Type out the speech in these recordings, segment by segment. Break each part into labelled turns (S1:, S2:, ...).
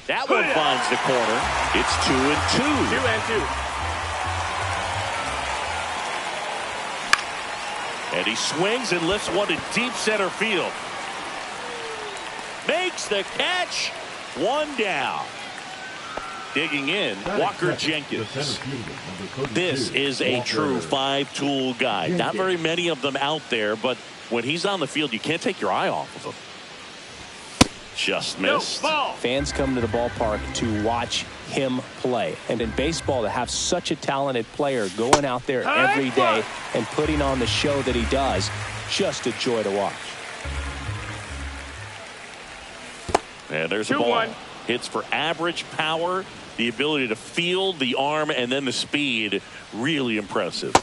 S1: That one finds the corner. It's 2-2.
S2: 2-2.
S1: And he swings and lifts one to deep center field. Makes the catch. One down. Digging in, Walker Jenkins. This is a true five-tool guy. Not very many of them out there, but when he's on the field, you can't take your eye off of him. Just missed.
S3: Fans come to the ballpark to watch him play. And in baseball, to have such a talented player going out there every day and putting on the show that he does, just a joy to watch.
S1: And there's a ball. Hits for average power, the ability to field, the arm, and then the speed. Really impressive.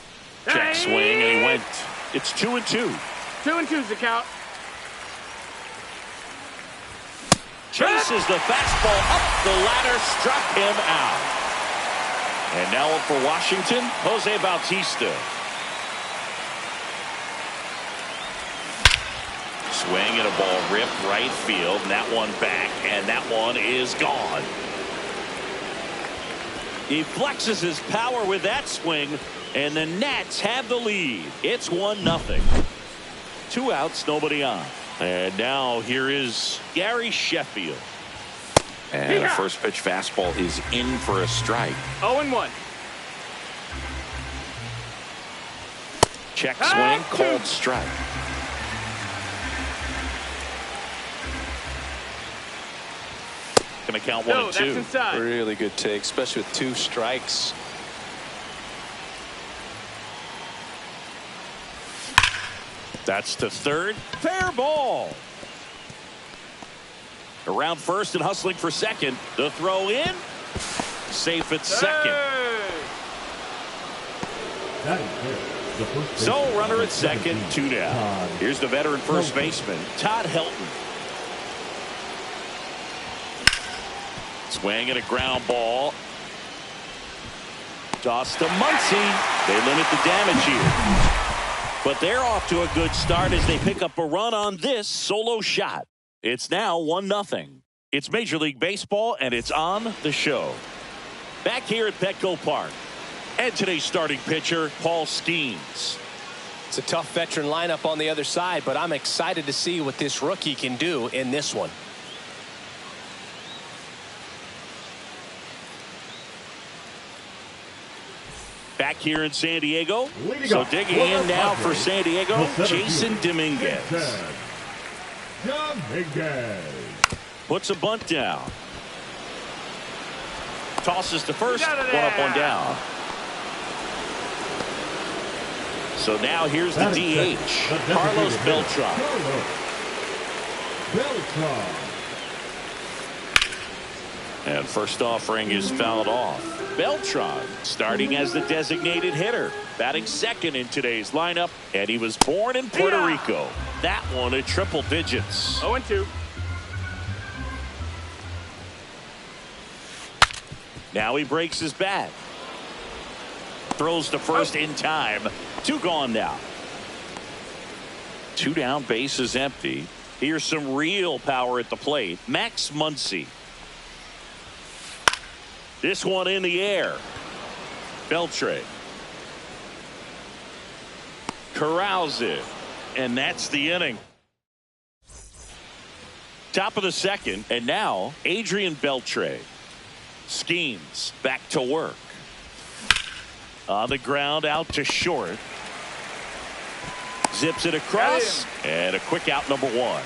S1: Check swing, and he went. It's 2-2.
S2: 2-2's the count.
S1: Chases the fastball up the ladder, struck him out. And now up for Washington, Jose Bautista. Swing and a ball ripped right field, and that one back, and that one is gone. He flexes his power with that swing, and the Nats have the lead. It's 1-0. 2 outs, nobody on. And now here is Gary Sheffield. And the first pitch fastball is in for a strike.
S2: 0-1.
S1: Check swing, called strike. Going to count 1-2.
S3: Really good take, especially with 2 strikes.
S1: That's to third. Fair ball. Around first and hustling for second. The throw in. Safe at second. So runner at second, 2 down. Here's the veteran first baseman, Todd Helton. Swing and a ground ball. Toss to Muncy. They limit the damage here. But they're off to a good start as they pick up a run on this solo shot. It's now 1-0. It's Major League Baseball, and it's on the show. Back here at Petco Park. And today's starting pitcher, Paul Skeens.
S3: It's a tough veteran lineup on the other side, but I'm excited to see what this rookie can do in this one.
S1: Back here in San Diego. So digging in now for San Diego, Jason Dominguez. Puts a bunt down. Tosses to first, 1 up, 1 down. So now here's the DH, Carlos Beltran. And first offering is fouled off. Beltran starting as the designated hitter, batting second in today's lineup, and he was born in Puerto Rico. That one at triple digits.
S2: 0-2.
S1: Now he breaks his bat. Throws to first in time. 2 gone now. 2 down, base is empty. Here's some real power at the plate. Max Muncy. This one in the air. Beltre. Corrals it. And that's the inning. Top of the second. And now Adrian Beltre. Skeens back to work. On the ground out to short. Zips it across. And a quick out, number 1.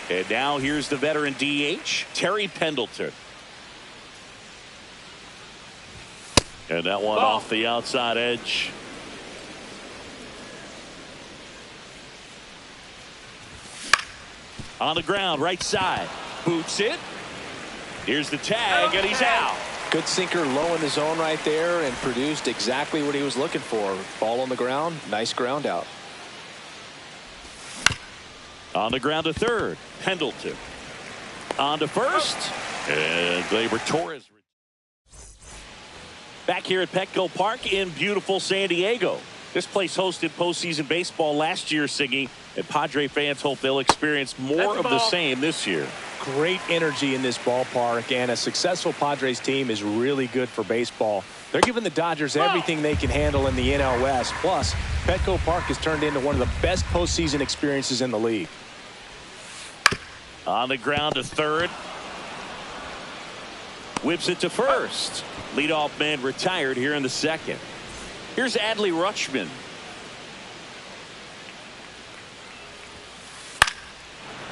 S1: And now here's the veteran DH, Terry Pendleton. And that one off the outside edge. On the ground, right side. Boots it. Here's the tag, and he's out.
S3: Good sinker low in the zone right there and produced exactly what he was looking for. Ball on the ground. Nice ground out.
S1: On the ground to third. Pendleton. On to first. And Gleyber Torres. Back here at Petco Park in beautiful San Diego. This place hosted postseason baseball last year, Siggy, and Padre fans hope they'll experience more of the same this year.
S3: great energy in this ballpark, and a successful Padres team is really good for baseball. They're giving the Dodgers everything they can handle in the NL West. Plus, Petco Park has turned into one of the best postseason experiences in the league.
S1: On the ground to third. Whips it to first. Leadoff man retired here in the second. Here's Adley Rutschman.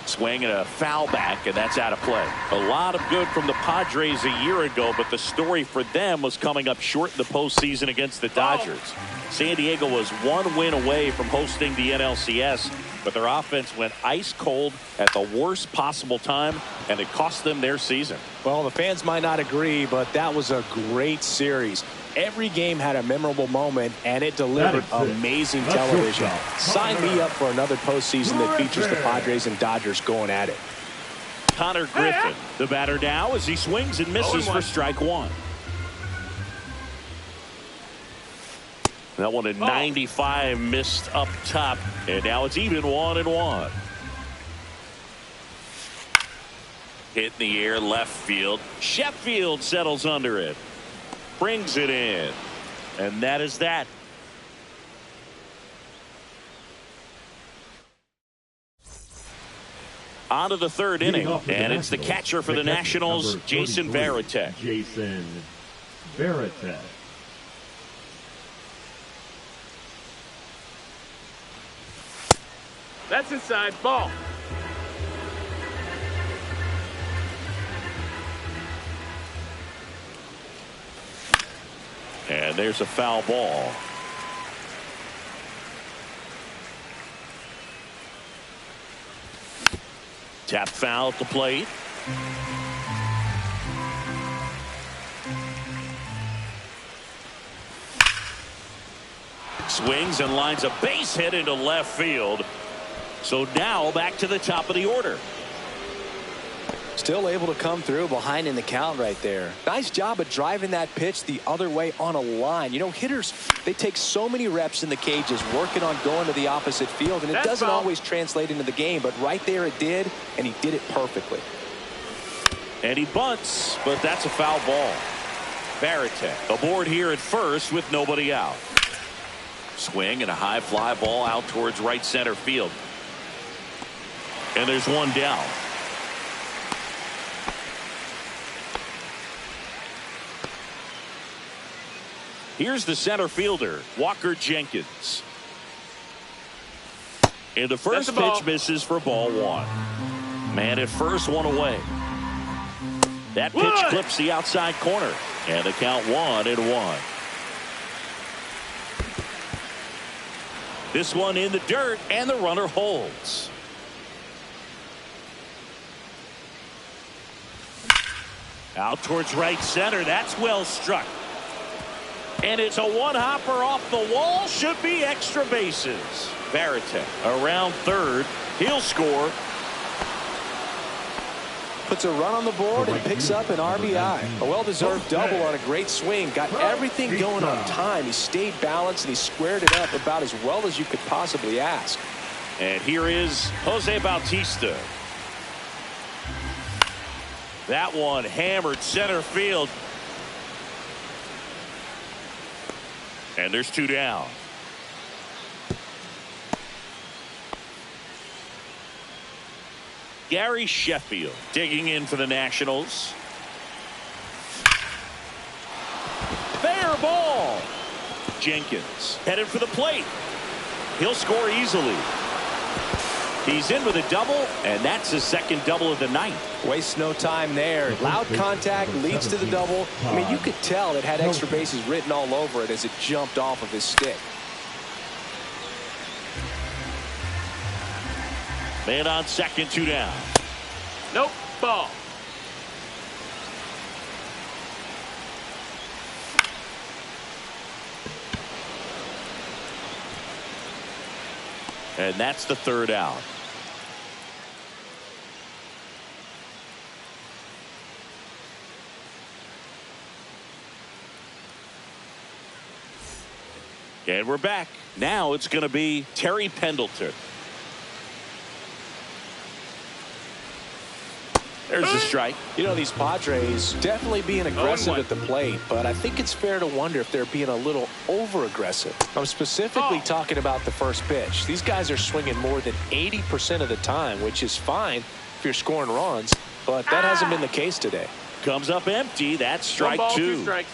S1: Swing and a foul back, and that's out of play. A lot of good from the Padres a year ago, but the story for them was coming up short in the postseason against the Dodgers. San Diego was one win away from hosting the NLCS, but their offense went ice cold at the worst possible time, and it cost them their season.
S3: Well, the fans might not agree, but that was a great series. Every game had a memorable moment, and it delivered amazing television. Sign me up for another postseason that features the Padres and Dodgers going at it.
S1: Connor Griffin, the batter now, as he swings and misses for strike one. That one at 95 missed up top, and now it's even 1-1. Hit in the air, left field. Sheffield settles under it. Brings it in. And that is that. On to the third inning. And it's the catcher for the Nationals, Jason Varitek.
S4: Jason Varitek.
S2: That's inside. Ball.
S1: And there's a foul ball. Tap foul at the plate. Swings and lines a base hit into left field. So now back to the top of the order.
S3: Still able to come through behind in the count right there. Nice job of driving that pitch the other way on a line. You know, hitters, they take so many reps in the cages working on going to the opposite field, and it doesn't always translate into the game, but right there it did, and he did it perfectly.
S1: And he bunts, but that's a foul ball. Varitek aboard here at first with nobody out. Swing and a high fly ball out towards right center field. And there's one down. Here's the center fielder, Walker Jenkins. And the first pitch misses for ball one. Man at first, one away. That pitch clips the outside corner. And the count 1-1. This one in the dirt, and the runner holds. Out towards right center. That's well struck. And it's a one-hopper off the wall. Should be extra bases. Varitek around third. He'll score.
S3: Puts a run on the board and picks up an RBI. A well-deserved double on a great swing. Got everything going on time. He stayed balanced and he squared it up about as well as you could possibly ask.
S1: And here is Jose Bautista. That one hammered center field. And there's two down. Gary Sheffield digging in for the Nationals. Fair ball. Jenkins headed for the plate. He'll score easily. He's in with a double, and that's his second double of the night.
S3: Wastes no time there. Loud contact leads to the double. I mean, you could tell it had extra bases written all over it as it jumped off of his stick.
S1: Man on second, two down.
S2: Nope. Ball.
S1: And that's the third out. And we're back. Now it's going to be Terry Pendleton. There's a strike.
S3: You know, these Padres definitely being aggressive at the plate, but I think it's fair to wonder if they're being a little over-aggressive. I'm specifically talking about the first pitch. These guys are swinging more than 80% of the time, which is fine if you're scoring runs, but that hasn't been the case today.
S1: Comes up empty. That's strike
S2: 1 ball,
S1: 2.
S2: 2 strikes.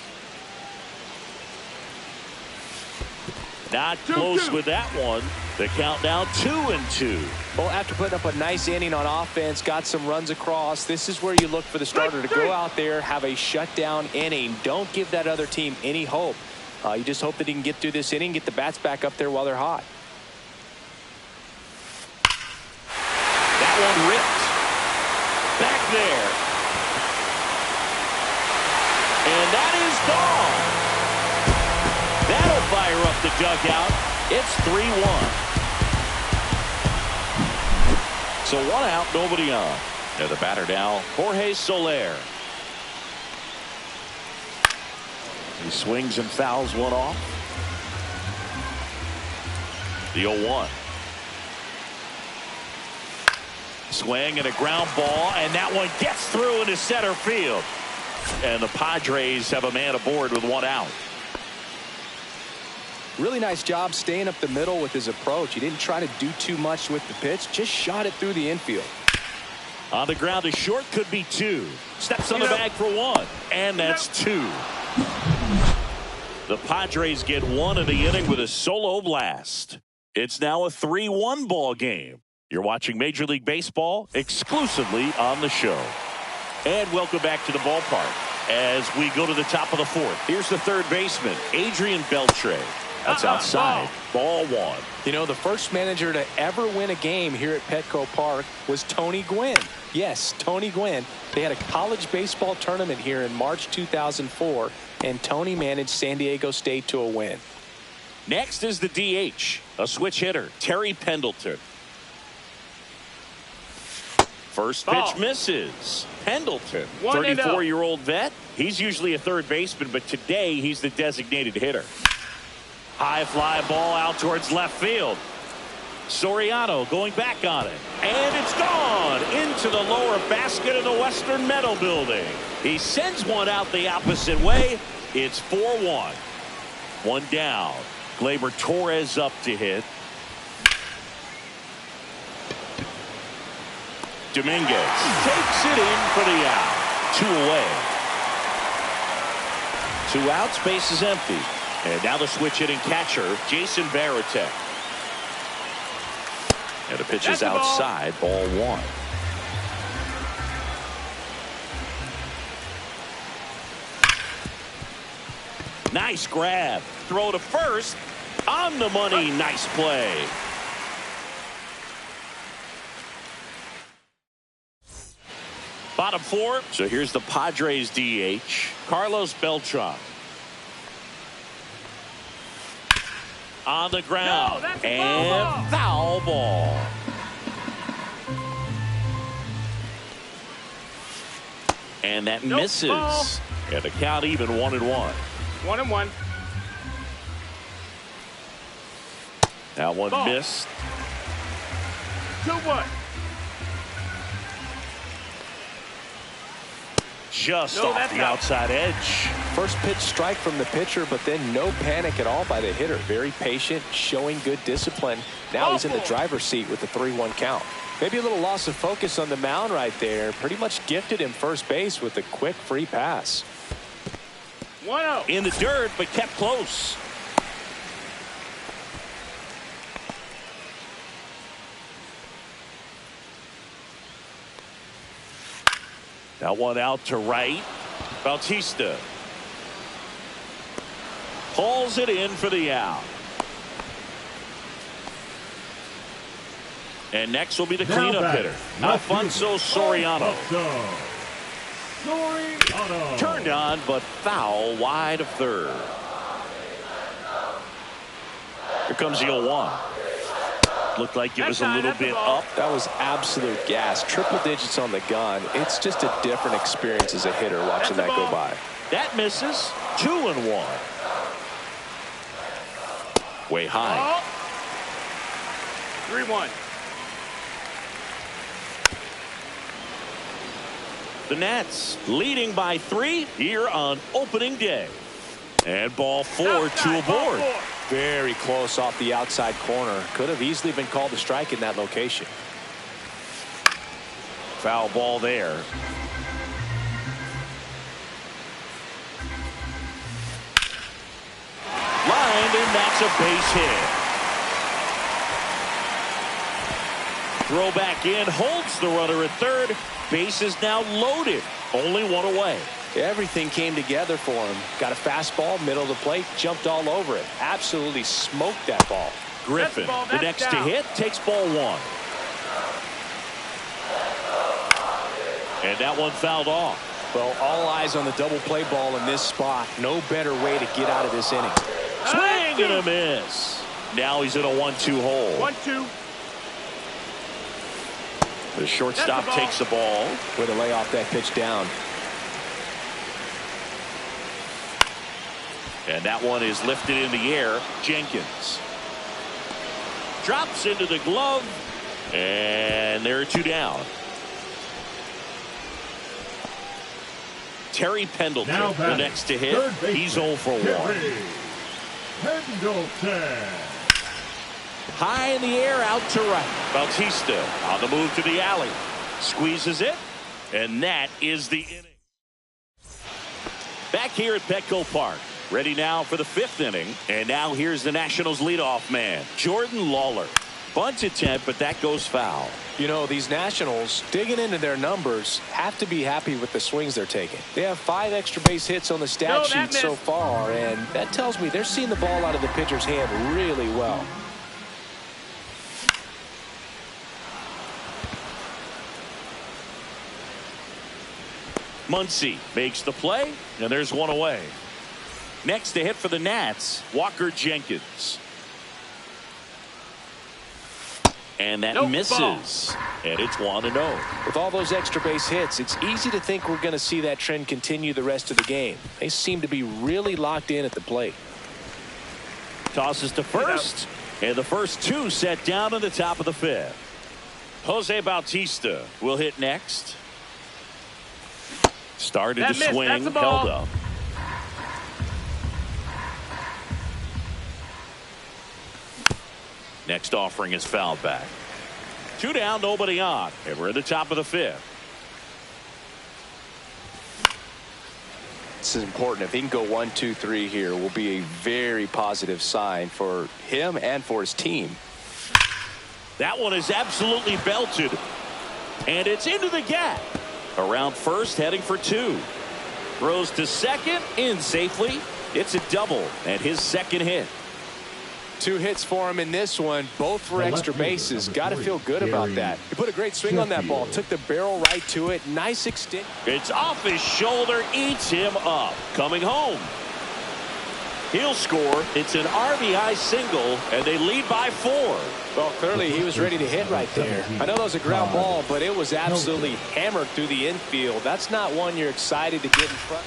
S1: Not close with that one. The count now 2-2.
S3: Well, after putting up a nice inning on offense, got some runs across, this is where you look for the starter to go out there, have a shutdown inning. Don't give that other team any hope. You just hope that he can get through this inning, get the bats back up there while they're hot.
S1: That one ripped. Back there. And that is gone. That'll fire up the dugout. It's 3-1. So 1 out, nobody on. Now the batter now, Jorge Soler. He swings and fouls one off. The 0-1. Swing and a ground ball, and that one gets through into center field. And the Padres have a man aboard with 1 out.
S3: Really nice job staying up the middle with his approach. He didn't try to do too much with the pitch, just shot it through the infield.
S1: On the ground to short, could be 2. Steps on the bag for 1, and that's 2. The Padres get 1 in the inning with a solo blast. It's now a 3-1 ball game. You're watching Major League Baseball exclusively on the show. And welcome back to the ballpark as we go to the top of the 4th. Here's the third baseman, Adrian Beltre. That's outside. Ball 1.
S3: You know, the first manager to ever win a game here at Petco Park was Tony Gwynn. Yes, Tony Gwynn. They had a college baseball tournament here in March 2004, and Tony managed San Diego State to a win.
S1: Next is the DH, a switch hitter, Terry Pendleton. First pitch misses. Pendleton, 34-year-old vet. He's usually a third baseman, but today he's the designated hitter. High fly ball out towards left field. Soriano going back on it. And it's gone into the lower basket of the Western Meadow Building. He sends one out the opposite way. It's 4-1. 1 down. Gleyber Torres up to hit. Dominguez takes it in for the out. 2 away. 2 outs, base is empty. And now the switch hitting catcher, Jason Varitek. And the pitch is outside, ball 1. Nice grab. Throw to first. On the money. Nice play. Bottom 4. So here's the Padres DH, Carlos Beltran. On the ground. And foul ball. And that misses.
S2: Ball.
S1: And the count even 1-1.
S2: 1-1.
S1: That one missed.
S2: 2-1.
S1: Just off the outside edge.
S3: First pitch strike from the pitcher, but then no panic at all by the hitter. Very patient, showing good discipline. Now he's in the driver's seat with the 3-1 count. Maybe a little loss of focus on the mound right there. Pretty much gifted him first base with a quick free pass.
S2: 1-0.
S1: In the dirt, but kept close. That one out to right. Bautista pulls it in for the out. And next will be the cleanup hitter, Alfonso Soriano. Turned on, but foul wide of third. Here comes the 0-1. Looked like it was a little bit up.
S3: That was absolute gas. Triple digits on the gun. It's just a different experience as a hitter watching that go by.
S1: That misses. 2-1. Way high.
S2: 3-1.
S1: The Nats leading by 3 here on opening day. And ball 4 to aboard.
S3: Very close off the outside corner. Could have easily been called a strike in that location.
S1: Foul ball there. Lined, and that's a base hit. Throw back in, holds the runner at third. Base is now loaded. Only 1 away.
S3: Everything came together for him. Got a fastball, middle of the plate, jumped all over it. Absolutely smoked that ball.
S1: Griffin, the next to hit, takes ball 1. And that one fouled off.
S3: Well, all eyes on the double play ball in this spot. No better way to get out of this inning.
S1: Swing and a miss. Now he's in a 1-2 hole.
S2: 1-2.
S1: The shortstop takes the ball.
S3: Way to lay off that pitch down.
S1: And that one is lifted in the air. Jenkins drops into the glove. And there are 2 down. Terry Pendleton, the next to hit. He's 0 for 1.
S4: Pendleton.
S1: High in the air, out to right. Bautista on the move to the alley. Squeezes it. And that is the inning. Back here at Petco Park. Ready now for the 5th inning. And now here's the Nationals leadoff man, Jordan Lawler. Bunt attempt, but that goes foul.
S3: You know, these Nationals, digging into their numbers, have to be happy with the swings they're taking. They have 5 extra base hits on the stat sheet so far, and that tells me they're seeing the ball out of the pitcher's hand really well.
S1: Muncy makes the play, and there's 1 away. Next to hit for the Nats, Walker Jenkins. And that misses. And it's 1-0.
S3: With all those extra base hits, it's easy to think we're going to see that trend continue the rest of the game. They seem to be really locked in at the plate.
S1: Tosses to first. And the first 2 set down in the top of the 5th. Jose Bautista will hit next. Started to swing, held up. Next offering is fouled back. 2 down, nobody on. And we're at the top of the 5th.
S3: This is important. If he can go 1, 2, 3 here, will be a very positive sign for him and for his team.
S1: That one is absolutely belted. And it's into the gap. Around first, heading for 2. Throws to second, in safely. It's a double, and his second hit.
S3: 2 hits for him in this one, both for extra bases. Got to feel good about that. He put a great swing on that ball, took the barrel right to it. Nice extent.
S1: It's off his shoulder, eats him up. Coming home. He'll score. It's an RBI single, and they lead by 4.
S3: Well, clearly he was ready to hit right there. I know that was a ground ball, but it was absolutely hammered through the infield. That's not one you're excited to get in front.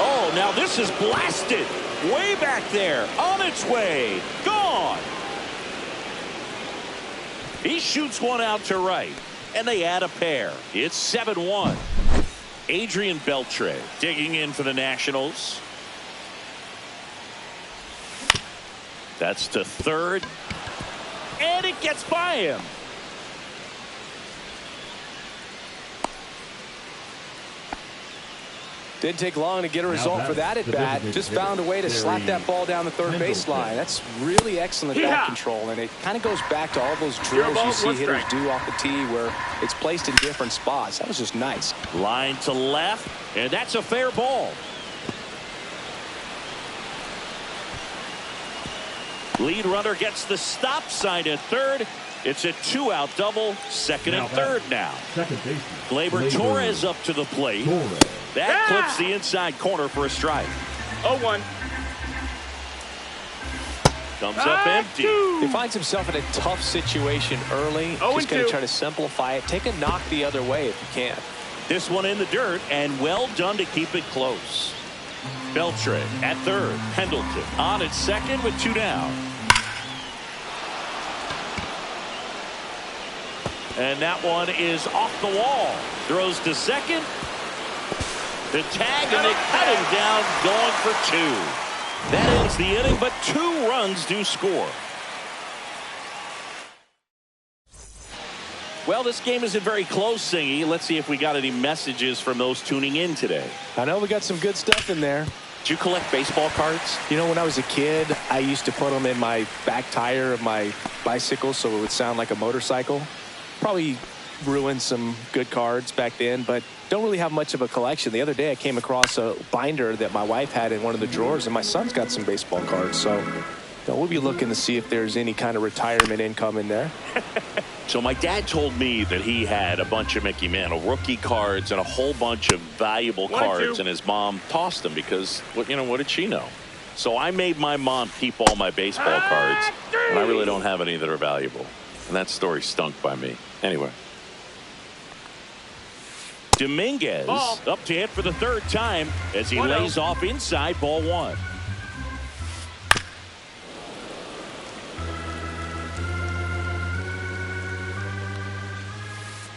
S1: Oh, now this is blasted. Way back there, on its way, gone. He shoots one out to right, and they add a pair. It's 7-1. Adrian Beltre digging in for the Nationals. That's to third, and it gets by him.
S3: Didn't take long to get a result for that at bat. Just found a way to slap that ball down the third baseline. That's really excellent bat control, and it kind of goes back to all those drills you see hitters do off the tee where it's placed in different spots. That was just nice.
S1: Line to left, and that's a fair ball. Lead runner gets the stop sign at third. It's a 2-out double, second and third now. Gleyber Torres up to the plate. That clips the inside corner for a strike.
S2: 0-1.
S1: Comes up empty.
S3: He finds himself in a tough situation early. Just going to try to simplify it. Take a knock the other way if you can.
S1: This one in the dirt, and well done to keep it close. Beltre at third. Pendleton on at second with 2 down. And that one is off the wall. Throws to second. The tag, and they cut him down, going for 2. That ends the inning, but 2 runs do score. Well, this game isn't very close, Singy. Let's see if we got any messages from those tuning in today.
S3: I know we got some good stuff in there.
S1: Did you collect baseball cards?
S3: You know, when I was a kid, I used to put them in my back tire of my bicycle so it would sound like a motorcycle. Probably ruined some good cards back then, but don't really have much of a collection. The other day I came across a binder that my wife had in one of the drawers, and my son's got some baseball cards. So we'll be looking to see if there's any kind of retirement income in there.
S1: So my dad told me that he had a bunch of Mickey Mantle rookie cards and a whole bunch of valuable cards, and his mom tossed them because, what did she know? So I made my mom keep all my baseball cards, and I really don't have any that are valuable. And that story stunk by me. Anyway. Dominguez up to hit for the 3rd time as he lays off inside, ball 1.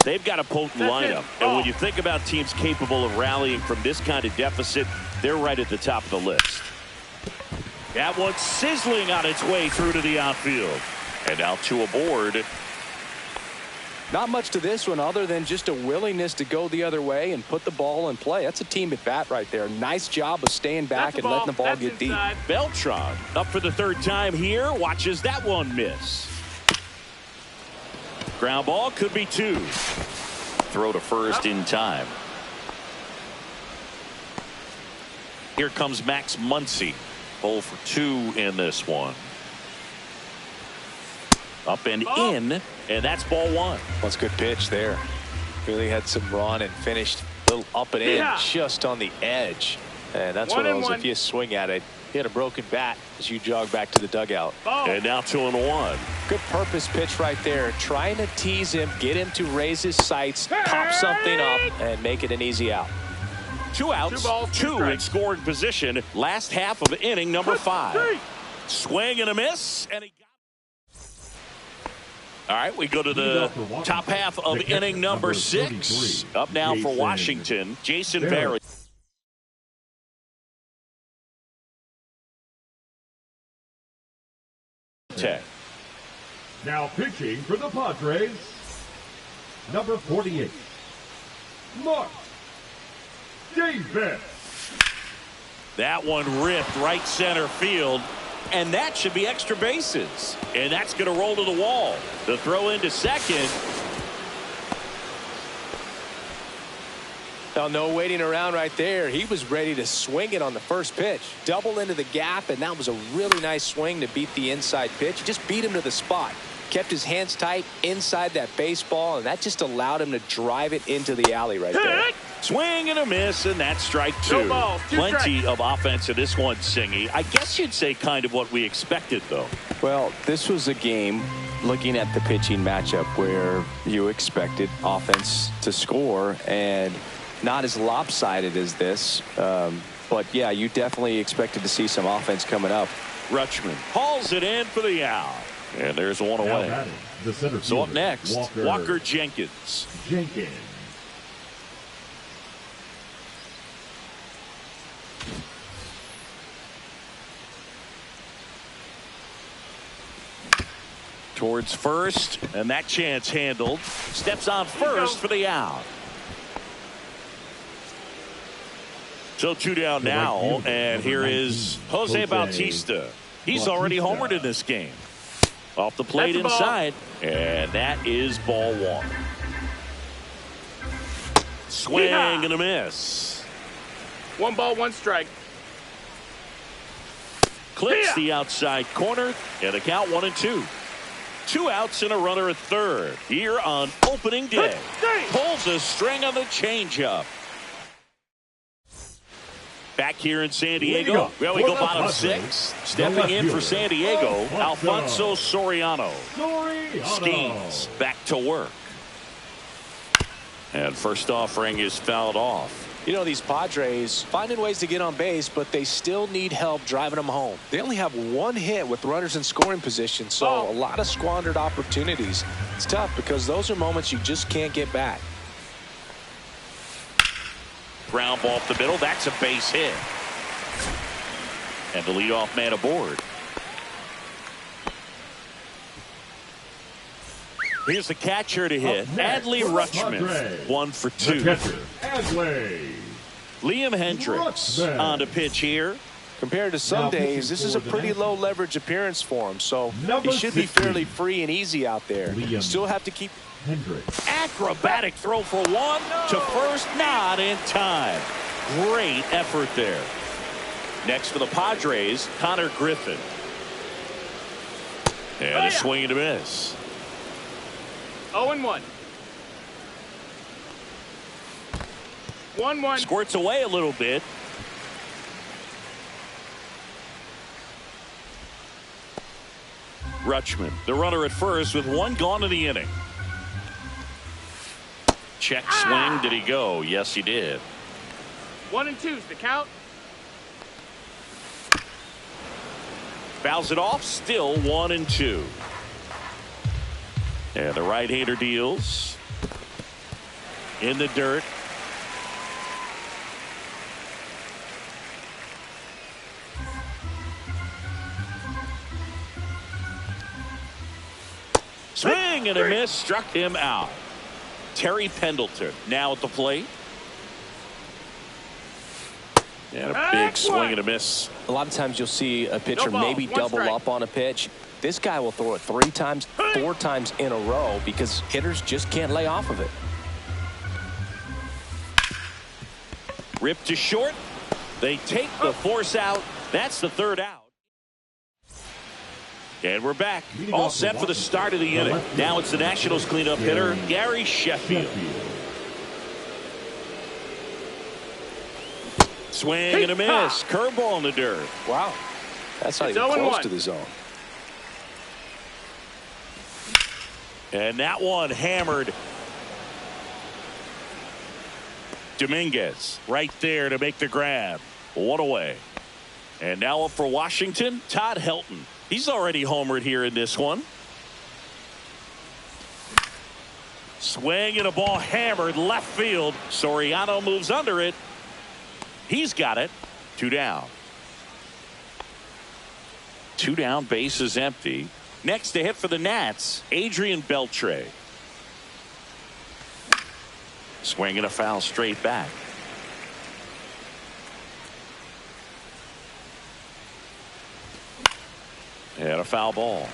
S1: They've got a potent lineup, and when you think about teams capable of rallying from this kind of deficit, they're right at the top of the list. That one's sizzling on its way through to the outfield. And now 2 aboard.
S3: Not much to this one other than just a willingness to go the other way and put the ball in play. That's a team at bat right there. Nice job of staying back and letting the ball get deep.
S1: Beltran up for the 3rd time here. Watches that one miss. Ground ball, could be 2. Throw to first in time. Here comes Max Muncy. 0 for 2 in this one. Up and in, and that's ball 1.
S3: That's a good pitch there. Really had some run and finished a little up and in, just on the edge. And that's one of those, if you swing at it, hit a broken bat as you jog back to the dugout.
S1: And now 2-1.
S3: Good purpose pitch right there. Trying to tease him, get him to raise his sights, pop something up, and make it an easy out.
S1: 2 outs, 2 in scoring position. Last half of inning number 5. Swing and a miss, and he got. All right, we go to the top half of inning number 6. Up now for Washington, Jason Varitek.
S4: Now pitching for the Padres, number 48, Mark Davis.
S1: That one ripped right center field, and that should be extra bases. And that's going to roll to the wall. The throw into second.
S3: Now, no waiting around right there. He was ready to swing it on the first pitch. Double into the gap, and that was a really nice swing to beat the inside pitch. He just beat him to the spot. Kept his hands tight inside that baseball, and that just allowed him to drive it into the alley right there.
S1: Swing and a miss, and that's strike 2. Plenty of offense in this one, Singy. I guess you'd say kind of what we expected, though.
S3: Well, this was a game, looking at the pitching matchup, where you expected offense to score, and not as lopsided as this. But, yeah, you definitely expected to see some offense coming up.
S1: Rutschman hauls it in for the out. And there's one away. So up next, Walker Jenkins. Towards first, and that chance handled. Steps on first for the out. So 2 down now, and here is Jose Bautista. He's already homered in this game. Off the plate inside, and that is ball 1. Swing and a miss.
S2: 1 ball, 1 strike.
S1: Clips the outside corner, and the count 1-2. 2 outs and a runner at third here on opening day. Pulls a string on the changeup. Back here in San Diego. Well, we go bottom 6. Stepping in for San Diego, Alfonso Soriano. Skeens back to work. And first offering is fouled off.
S3: You know, these Padres finding ways to get on base, but they still need help driving them home. They only have one hit with runners in scoring position, so a lot of squandered opportunities. It's tough because those are moments you just can't get back.
S1: Ground ball up the middle. That's a base hit. And the leadoff man aboard. Here's the catcher to hit. Adley Rutschman, 1 for 2.
S4: The catcher, Adley.
S1: Liam Hendricks on the pitch here.
S3: Compared to some days, this is a pretty low leverage appearance for him, so he should be fairly free and easy out there. You still have to keep
S4: Hendricks.
S1: Acrobatic throw for 1 to first, not in time. Great effort there. Next for the Padres, Connor Griffin. And a swing and a miss.
S2: 0-1. 1-1.
S1: Squirts away a little bit. Rutschman, the runner at first with 1 gone in the inning. Check swing. Did he go? Yes, he did.
S2: 1 and 2's the count.
S1: Fouls it off. Still 1 and 2. And the right-hander deals in the dirt. Swing and a miss, struck him out. Terry Pendleton now at the plate. And a big swing and a miss.
S3: A lot of times you'll see a pitcher maybe double up on a pitch. This guy will throw it 3 times, 4 times in a row because hitters just can't lay off of it.
S1: Ripped to short. They take the force out. That's the 3rd out. And we're back. All set for the start of the inning. Now it's the Nationals cleanup hitter, Gary Sheffield. Swing and a miss. Curveball in the dirt.
S3: Wow. That's not even close to the zone.
S1: And that one hammered. Dominguez right there to make the grab. 1 away. And now up for Washington, Todd Helton. He's already homered here in this one. Swing and a ball hammered left field. Soriano moves under it. He's got it. 2 down. 2 down, base is empty. Next to hit for the Nats, Adrian Beltre. Swing and a foul straight back. And a foul ball.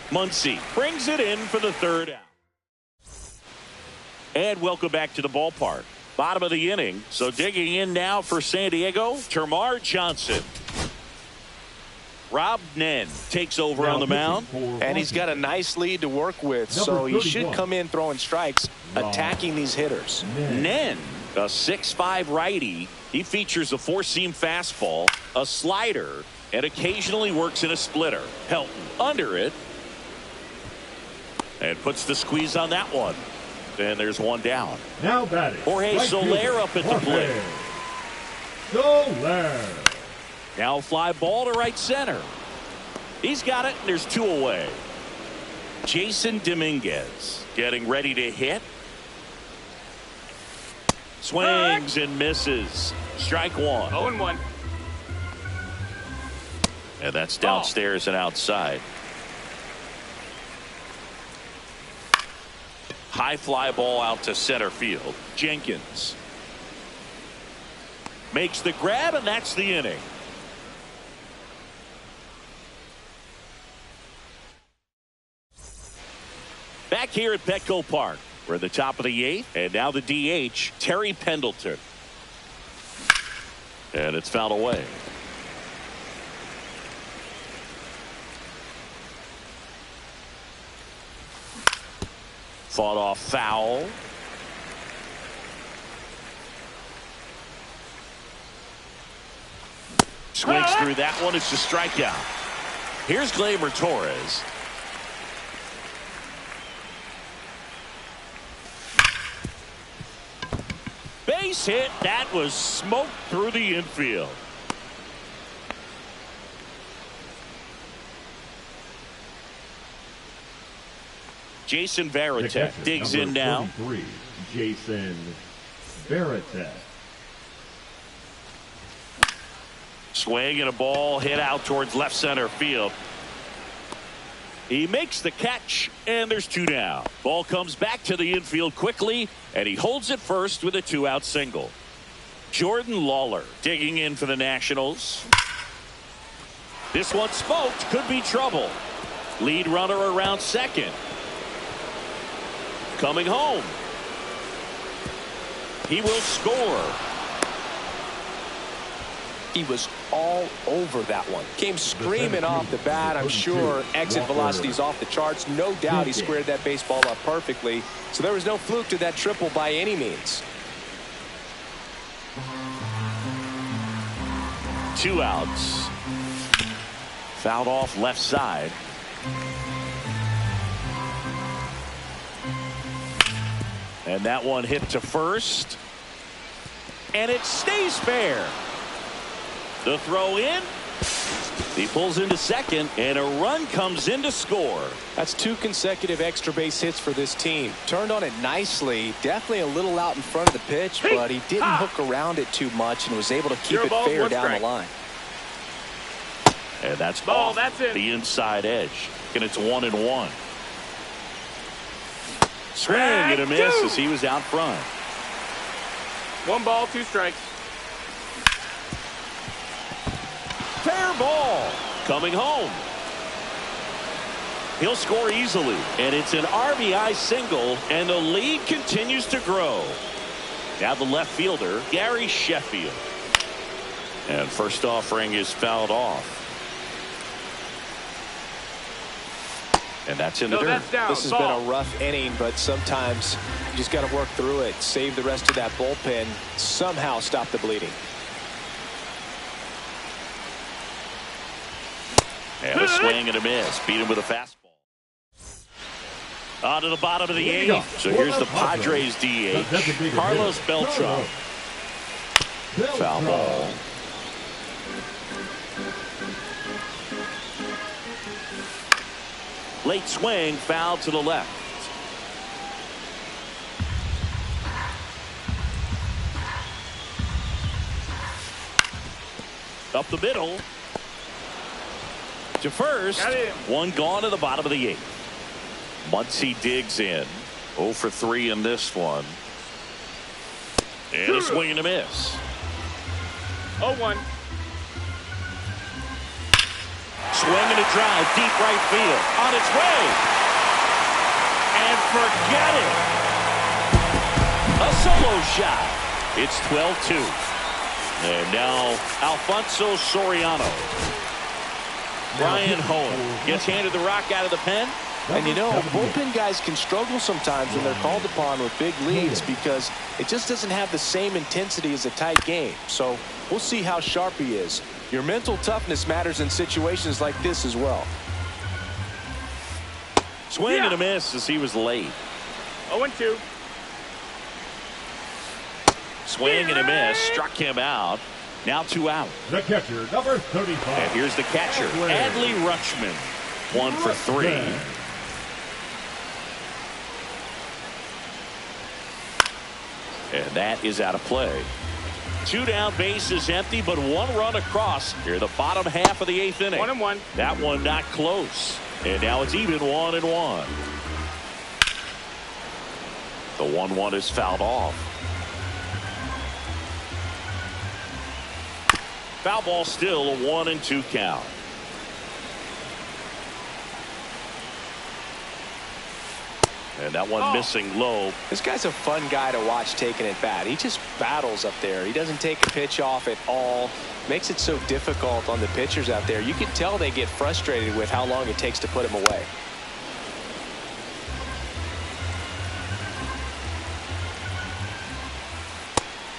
S1: Muncy brings it in for the 3rd out. And welcome back to the ballpark. Bottom of the inning. So digging in now for San Diego, Termarr Johnson. Rob Nen takes over on the mound.
S3: And he's got a nice lead to work with, so he should come in throwing strikes, attacking these hitters.
S1: Nen, a 6'5" righty. He features a 4-seam fastball, a slider, and occasionally works in a splitter. Helton under it. And puts the squeeze on that one. And there's 1 down.
S4: Now batting.
S1: Jorge Soler up at the plate.
S4: Soler.
S1: Now a fly ball to right center. He's got it, and there's 2 away. Jason Dominguez getting ready to hit. Swings and misses. Strike 1.
S2: 0-1.
S1: And that's downstairs and outside. High fly ball out to center field. Jenkins makes the grab, and that's the inning. Back here at Petco Park, we're at the top of the 8th, and now the DH, Terry Pendleton. And it's fouled away. Fought off foul. Swings through that one. It's a strikeout. Here's Gleyber Torres. base hit. That was smoked through the infield. Jason Varitek digs in now.
S4: 33, Jason Varitek.
S1: Swing and a ball hit out towards left center field. He makes the catch, and there's 2 down. Ball comes back to the infield quickly, and he holds it first with a 2-out single. Jordan Lawler digging in for the Nationals. This one smoked, could be trouble. Lead runner around second. Coming home. He will score.
S3: He was all over that one. Came screaming off the bat. I'm sure exit velocity's off the charts. No doubt he squared that baseball up perfectly. So there was no fluke to that triple by any means.
S1: 2 outs. Fouled off left side. And that one hit to first. And it stays fair. The throw in. He pulls into second, and a run comes in to score.
S3: That's 2 consecutive extra base hits for this team. Turned on it nicely. Definitely a little out in front of the pitch, but he didn't hook around it too much and was able to keep it fair down the line.
S1: And that's ball. That's it. The inside edge. And it's 1-1. Swing and a miss as he was out front.
S2: 1 ball, 2 strikes.
S1: Fair ball. Coming home. He'll score easily. And it's an RBI single, and the lead continues to grow. Now the left fielder, Gary Sheffield. And first offering is fouled off. And that's in the dirt.
S3: This has been a rough inning, but sometimes you just got to work through it, save the rest of that bullpen, somehow stop the bleeding.
S1: And a swing and a miss. Beat him with a fastball. On to the bottom of the 8th. So here's the Padres DH, Carlos Beltran. Foul ball. Late swing, foul to the left. Up the middle. To first. One gone to the bottom of the 8th. Muncy digs in. 0 for 3 in this one. And a swing and a miss.
S2: 0-1.
S1: Swing and a drive, deep right field, on its way. And forget it. A solo shot. It's 12-2. And now Alfonso Soriano. Brian Hohen gets handed the rock out of the pen.
S3: And you know, bullpen guys can struggle sometimes when they're called upon with big leads because it just doesn't have the same intensity as a tight game. So we'll see how sharp he is. Your mental toughness matters in situations like this as well.
S1: Swing and a miss as he was late.
S2: 0-2.
S1: Swing and a miss. Struck him out. Now 2 out.
S4: The catcher, number 35.
S1: And here's the catcher, Adley Rutschman. 1 for 3. And that is out of play. 2 down, base is empty, but 1 run across here, the bottom half of the 8th inning.
S2: 1-1.
S1: That one not close. And now it's even 1-1. The 1-1 is fouled off. Foul ball still, a 1-2 count. And that one missing low.
S3: This guy's a fun guy to watch taking at bat. He just battles up there. He doesn't take a pitch off at all. Makes it so difficult on the pitchers out there. You can tell they get frustrated with how long it takes to put him away.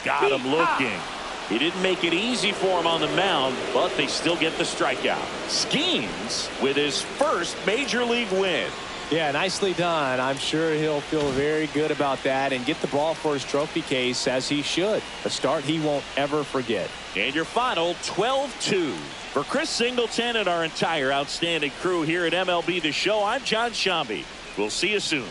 S1: Got him looking. He didn't make it easy for him on the mound, but they still get the strikeout. Skeens with his first major league win.
S3: Yeah, nicely done. I'm sure he'll feel very good about that and get the ball for his trophy case, as he should. A start he won't ever forget.
S1: And your final 12-2. For Chris Singleton and our entire outstanding crew here at MLB The Show, I'm John Shambi. We'll see you soon.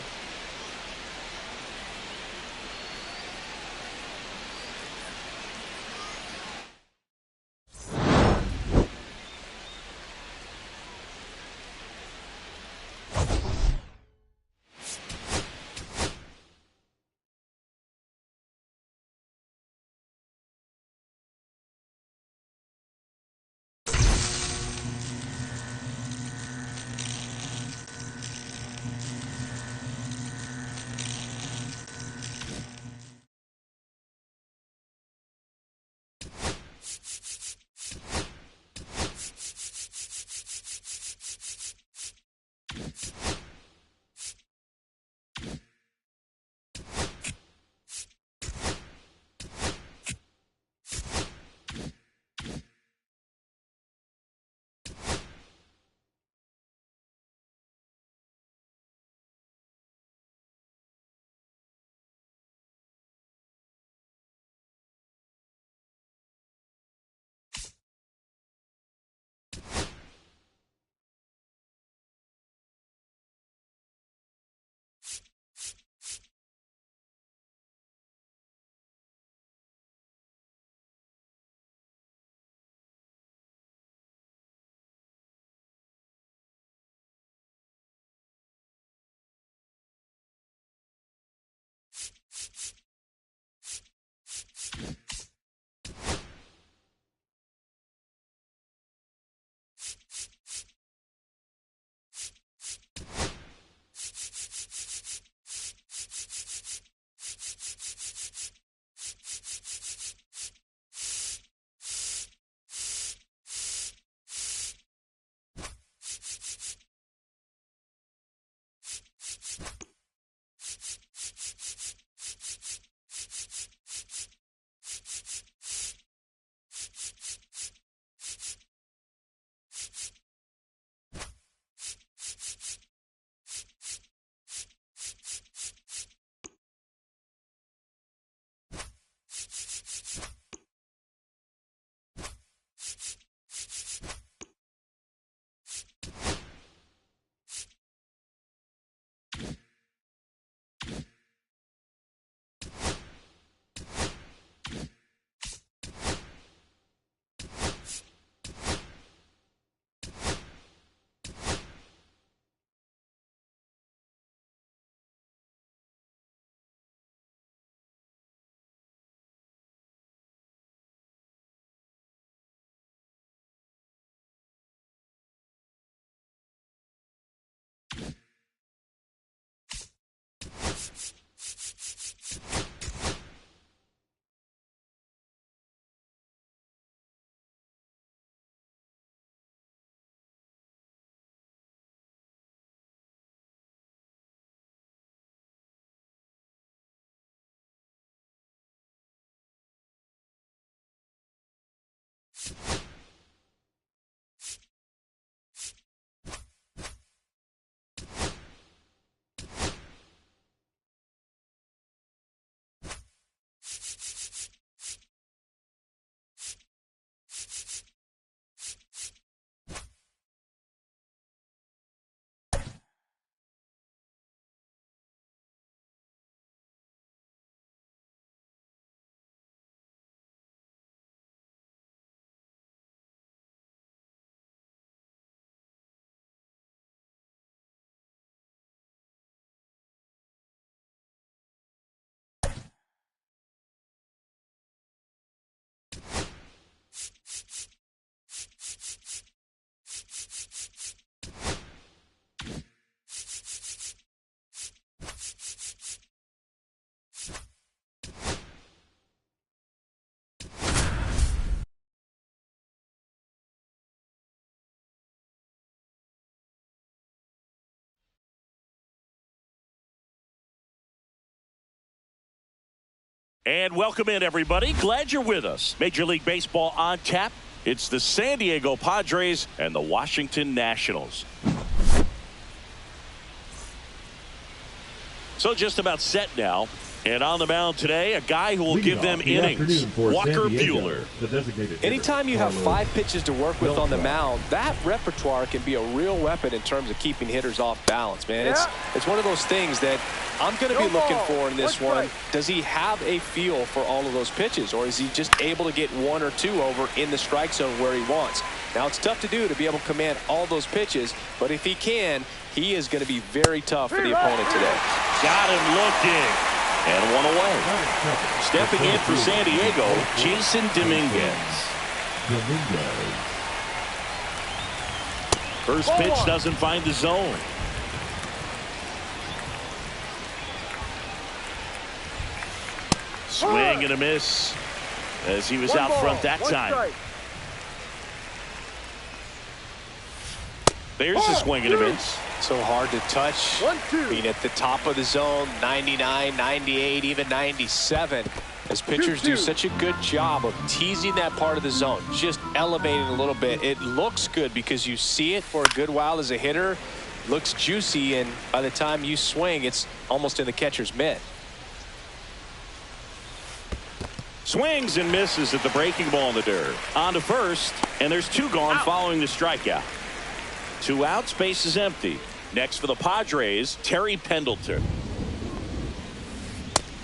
S1: And welcome in, everybody. Glad you're with us. Major League Baseball on tap. It's the San Diego Padres and the Washington Nationals. So just about set now. And on the mound today, a guy who will
S4: Leading
S1: give them
S4: off the
S1: innings,
S4: afternoon for
S1: Walker
S4: San Diego,
S1: Buehler.
S4: the designated hitter,
S3: Anytime you have
S4: Carlos
S3: 5 pitches to work with on the mound, that repertoire can be a real weapon in terms of keeping hitters off balance, man. It's one of those things that I'm going to be looking for in this one. Does he have a feel for all of those pitches, or is he just able to get 1 or 2 over in the strike zone where he wants? Now, it's tough to do to be able to command all those pitches, but if he can, he is going to be very tough for the opponent today.
S1: Got him looking. And 1 away. Stepping in for San Diego, Jason Dominguez. First pitch doesn't find the zone. Swing and a miss as he was out front that time. There's a swing and a miss.
S3: So hard to touch. Being at the top of the zone, 99, 98, even 97. As pitchers do such a good job of teasing that part of the zone, just elevating a little bit. It looks good because you see it for a good while as a hitter. Looks juicy, and by the time you swing, it's almost in the catcher's mitt.
S1: Swings and misses at the breaking ball in the dirt. On to first, and there's 2 gone following the strikeout. 2 outs, base is empty. Next for the Padres, Terry Pendleton.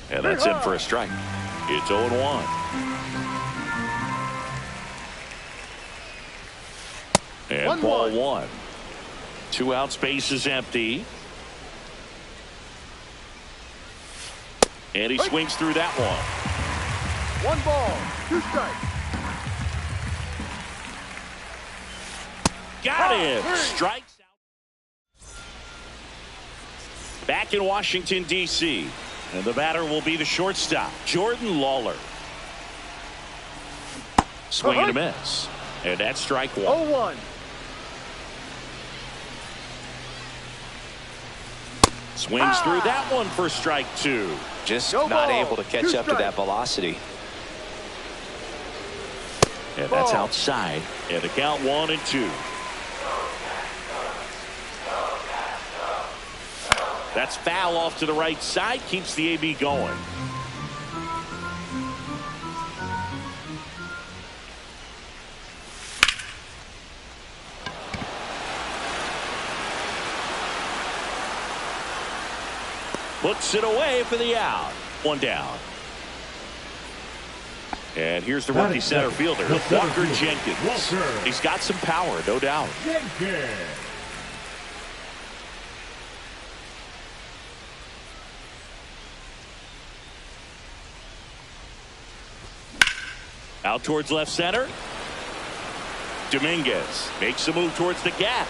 S1: And that's in for a strike. It's 0-1. And ball 1. 2 outs, base is empty. And he swings through that one.
S2: 1 ball, 2 strikes.
S1: Got him. Strikes out. Back in Washington, D.C. And the batter will be the shortstop, Jordan Lawler. Swing and a miss. And that's strike 1.
S2: 0-1.
S1: Swings through that one for strike 2.
S3: Just not able to catch up to that velocity.
S1: And that's outside. And the count 1-2. That's foul off to the right side. Keeps the AB going. Puts it away for the out. 1 down. And here's the rookie center fielder, Walker Jenkins. He's got some power, no doubt.
S4: Jenkins.
S1: Out towards left center. Dominguez makes a move towards the gap.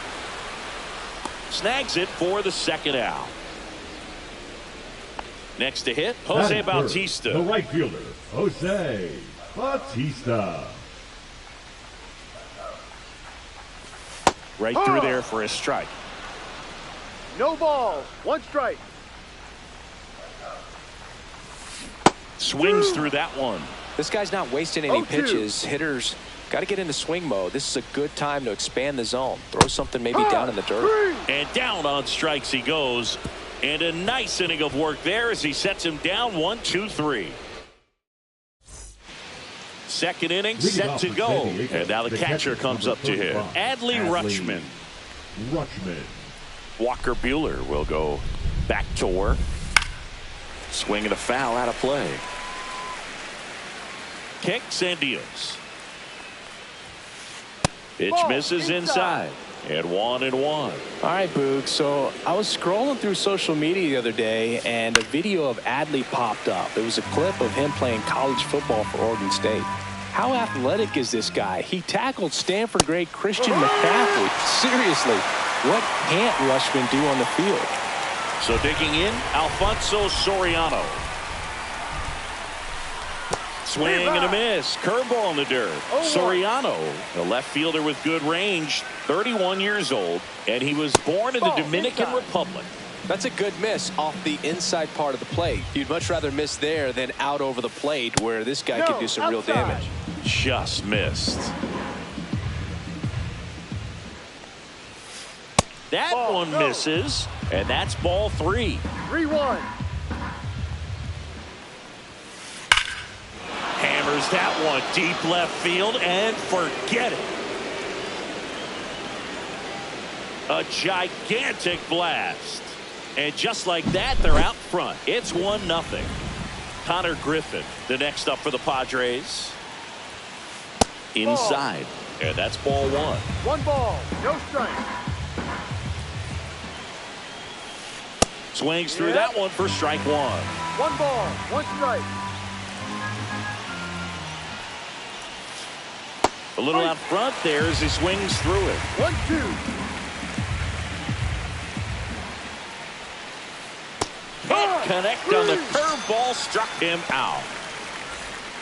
S1: Snags it for the 2nd out. Next to hit, Jose Bautista.
S4: The right fielder, Jose Bautista.
S1: Right through there for a strike.
S2: No balls, 1 strike.
S1: Swings through that one.
S3: This guy's not wasting any pitches. Hitters got to get into swing mode. This is a good time to expand the zone. Throw something maybe down in the dirt.
S1: And down on strikes he goes. And a nice inning of work there as he sets him down 1, 2, 3. Second inning set to go. And now the catcher comes up to him. Adley Rutschman. Walker Buehler will go back to work. Swing and a foul out of play. Kicks and deals. Pitch misses inside. And 1-1.
S3: All right, Boog. So I was scrolling through social media the other day, and a video of Adley popped up. It was a clip of him playing college football for Oregon State. How athletic is this guy? He tackled Stanford great Christian McCaffrey. Seriously, what can't Rutschman do on the field?
S1: So digging in, Alfonso Soriano. Swing and a miss. Curveball in the dirt. Soriano, the left fielder with good range, 31 years old, and he was born in the Dominican Republic.
S3: That's a good miss off the inside part of the plate. You'd much rather miss there than out over the plate where this guy could do some real damage.
S1: Just missed. That one misses, and that's ball 3.
S2: 3-1.
S1: Swings that one deep left field and forget it. A gigantic blast. And just like that, they're out front. It's 1-0. Connor Griffin, the next up for the Padres. Inside. And that's ball 1.
S2: 1 ball, no strike.
S1: Swings through that one for strike 1.
S2: 1 ball, 1 strike.
S1: A little out front there as he swings through it.
S2: 1-2.
S1: Can't connect on the curveball, struck him out.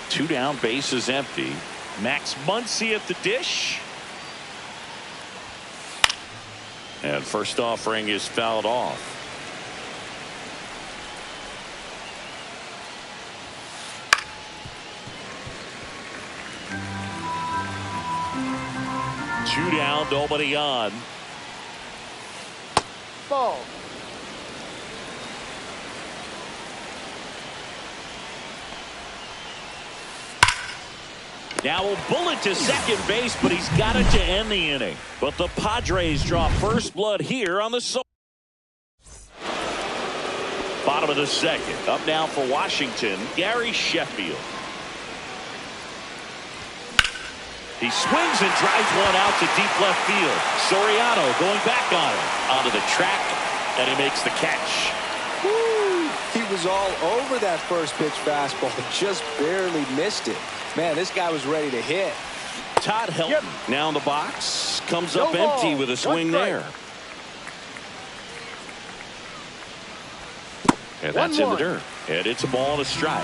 S1: 2 down, bases empty. Max Muncy at the dish. And first offering is fouled off. Two down, nobody on.
S2: Ball.
S1: Now a bullet to second base, but he's got it to end the inning. But the Padres draw first blood here on the bottom of the second. Up now for Washington, Gary Sheffield. He swings and drives one out to deep left field. Soriano going back on it. Onto the track, and he makes the catch.
S3: Woo! He was all over that first pitch fastball, just barely missed it. Man, this guy was ready to hit.
S1: Todd Helton now in the box. Comes up
S2: No
S1: empty
S2: ball.
S1: with a swing
S2: 1 strike.
S1: there. And that's in the
S2: 1-1.
S1: dirt. And it's a ball and a strike.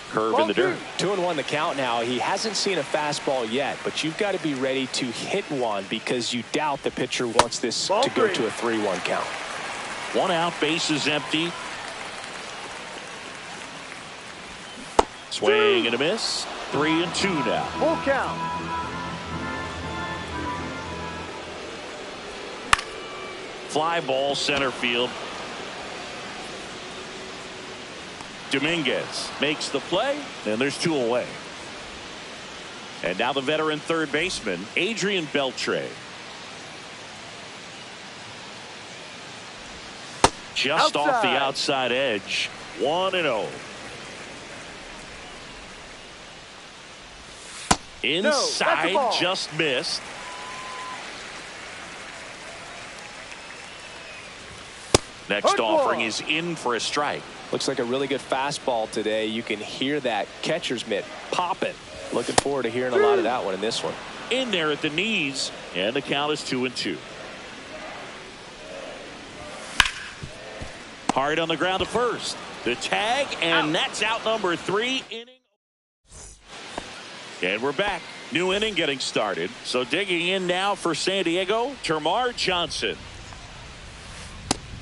S1: Curve in the dirt.
S3: 2-1 the count now. He hasn't seen a fastball yet, but you've got to be ready to hit one because you doubt the pitcher wants this
S2: Ball
S3: to go
S2: 3.
S3: to a 3-1 count.
S1: 1 out, bases empty. Swing and a miss. 3-2 now.
S2: Full count.
S1: Fly ball center field. Dominguez makes the play, and there's 2 away. And now the veteran third baseman, Adrian Beltre. Just off the outside edge. 1-0. Inside, just missed. Next offering is in for a strike.
S3: Looks like a really good fastball today. You can hear that catcher's mitt popping. Looking forward to hearing a lot of that one in this one.
S1: In there at the knees, and the count is 2-2. Hard on the ground to first. The tag, and that's out number 3 inning. And we're back. New inning getting started. So digging in now for San Diego, Termarr Johnson.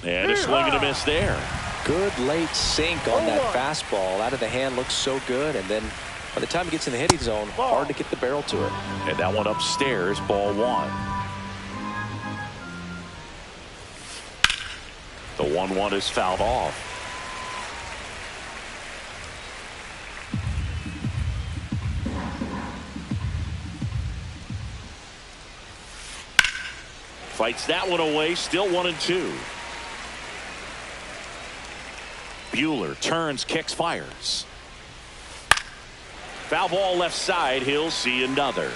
S1: And a swing and a miss there.
S3: Good late sink on that fastball. Out of the hand, looks so good. And then by the time he gets in the hitting zone, hard to get the barrel to it.
S1: And that one upstairs, ball 1. The 1-1 is fouled off. Fights that one away, still 1-2. Buehler turns, kicks, fires. Foul ball left side. He'll see another.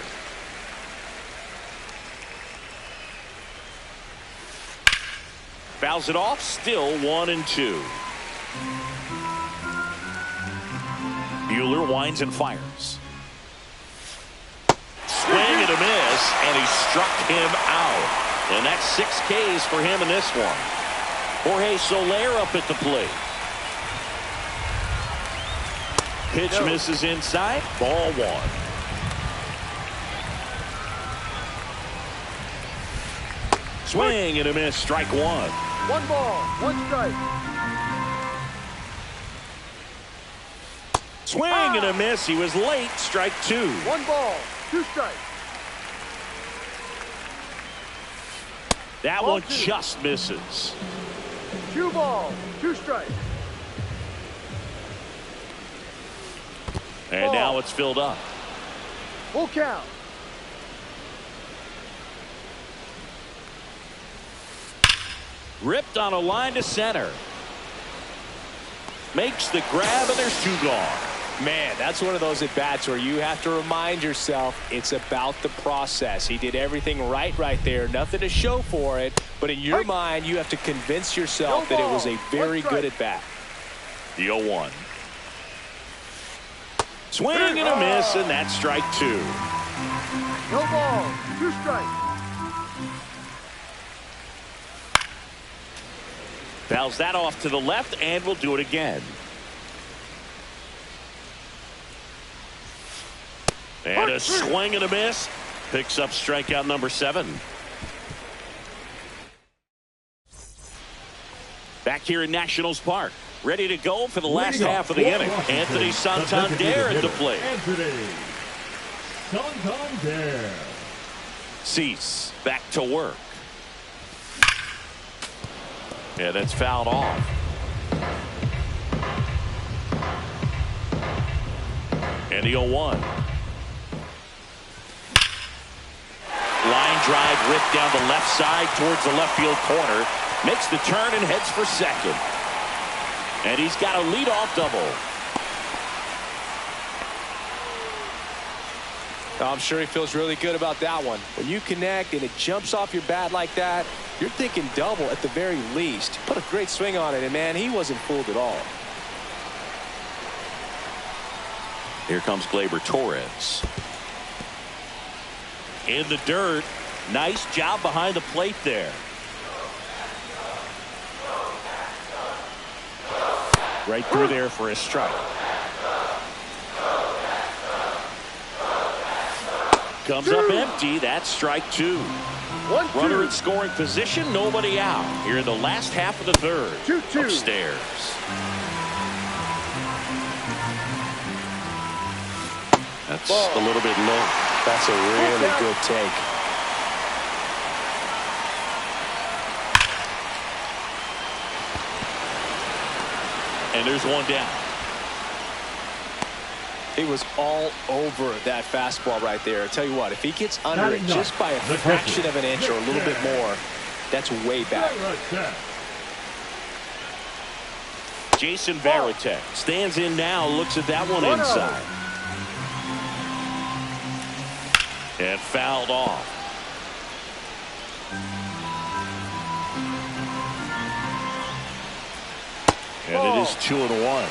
S1: Fouls it off, still 1-2. Buehler winds and fires. Swing and a miss, and he struck him out. And that's 6 Ks for him in this one. Jorge Soler up at the plate. Pitch misses inside. Ball 1. Swing and a miss. Strike 1.
S2: 1 ball, 1 strike.
S1: Swing and a miss. He was late. Strike 2.
S2: 1 ball, 2 strikes.
S1: That one just misses.
S2: 2 balls, 2 strikes.
S1: And now it's filled up.
S2: Full count.
S1: Ripped on a line to center. Makes the grab, and there's two gone.
S3: Man, that's one of those at-bats where you have to remind yourself it's about the process. He did everything right there. Nothing to show for it. But in your mind, you have to convince yourself that it was a very good at-bat.
S1: The 0-1. Swing and a miss, and that's strike two.
S2: No ball. 2 strikes.
S1: Fouls that off to the left, and we'll do it again. And a swing and a miss. Picks up strikeout number 7. Back here in Nationals Park. Ready to go for the last half of the inning. Anthony Santander at the plate.
S4: Anthony Santander.
S1: Cease back to work. Yeah, that's fouled off. And the 0-1. Line drive ripped down the left side towards the left field corner. Makes the turn and heads for second. And he's got a leadoff double.
S3: I'm sure he feels really good about that one. When you connect and it jumps off your bat like that, you're thinking double at the very least. Put a great swing on it, and man, he wasn't fooled at all.
S1: Here comes Gleyber Torres. In the dirt. Nice job behind the plate there. Right through there for a strike. Comes up empty. That's strike two.
S2: 1-2.
S1: Runner in scoring position. Nobody out. Here in the last half of the third.
S2: 2-2.
S1: Upstairs. That's a little bit low.
S3: That's a really good take.
S1: And there's one down.
S3: He was all over that fastball right there. I tell you what, if he gets under
S4: Not
S3: it
S4: enough.
S3: just by a fraction of an inch or a little bit more, that's way back.
S1: Jason Varitek stands in now, looks at that one inside. And fouled off. And it is 2-1.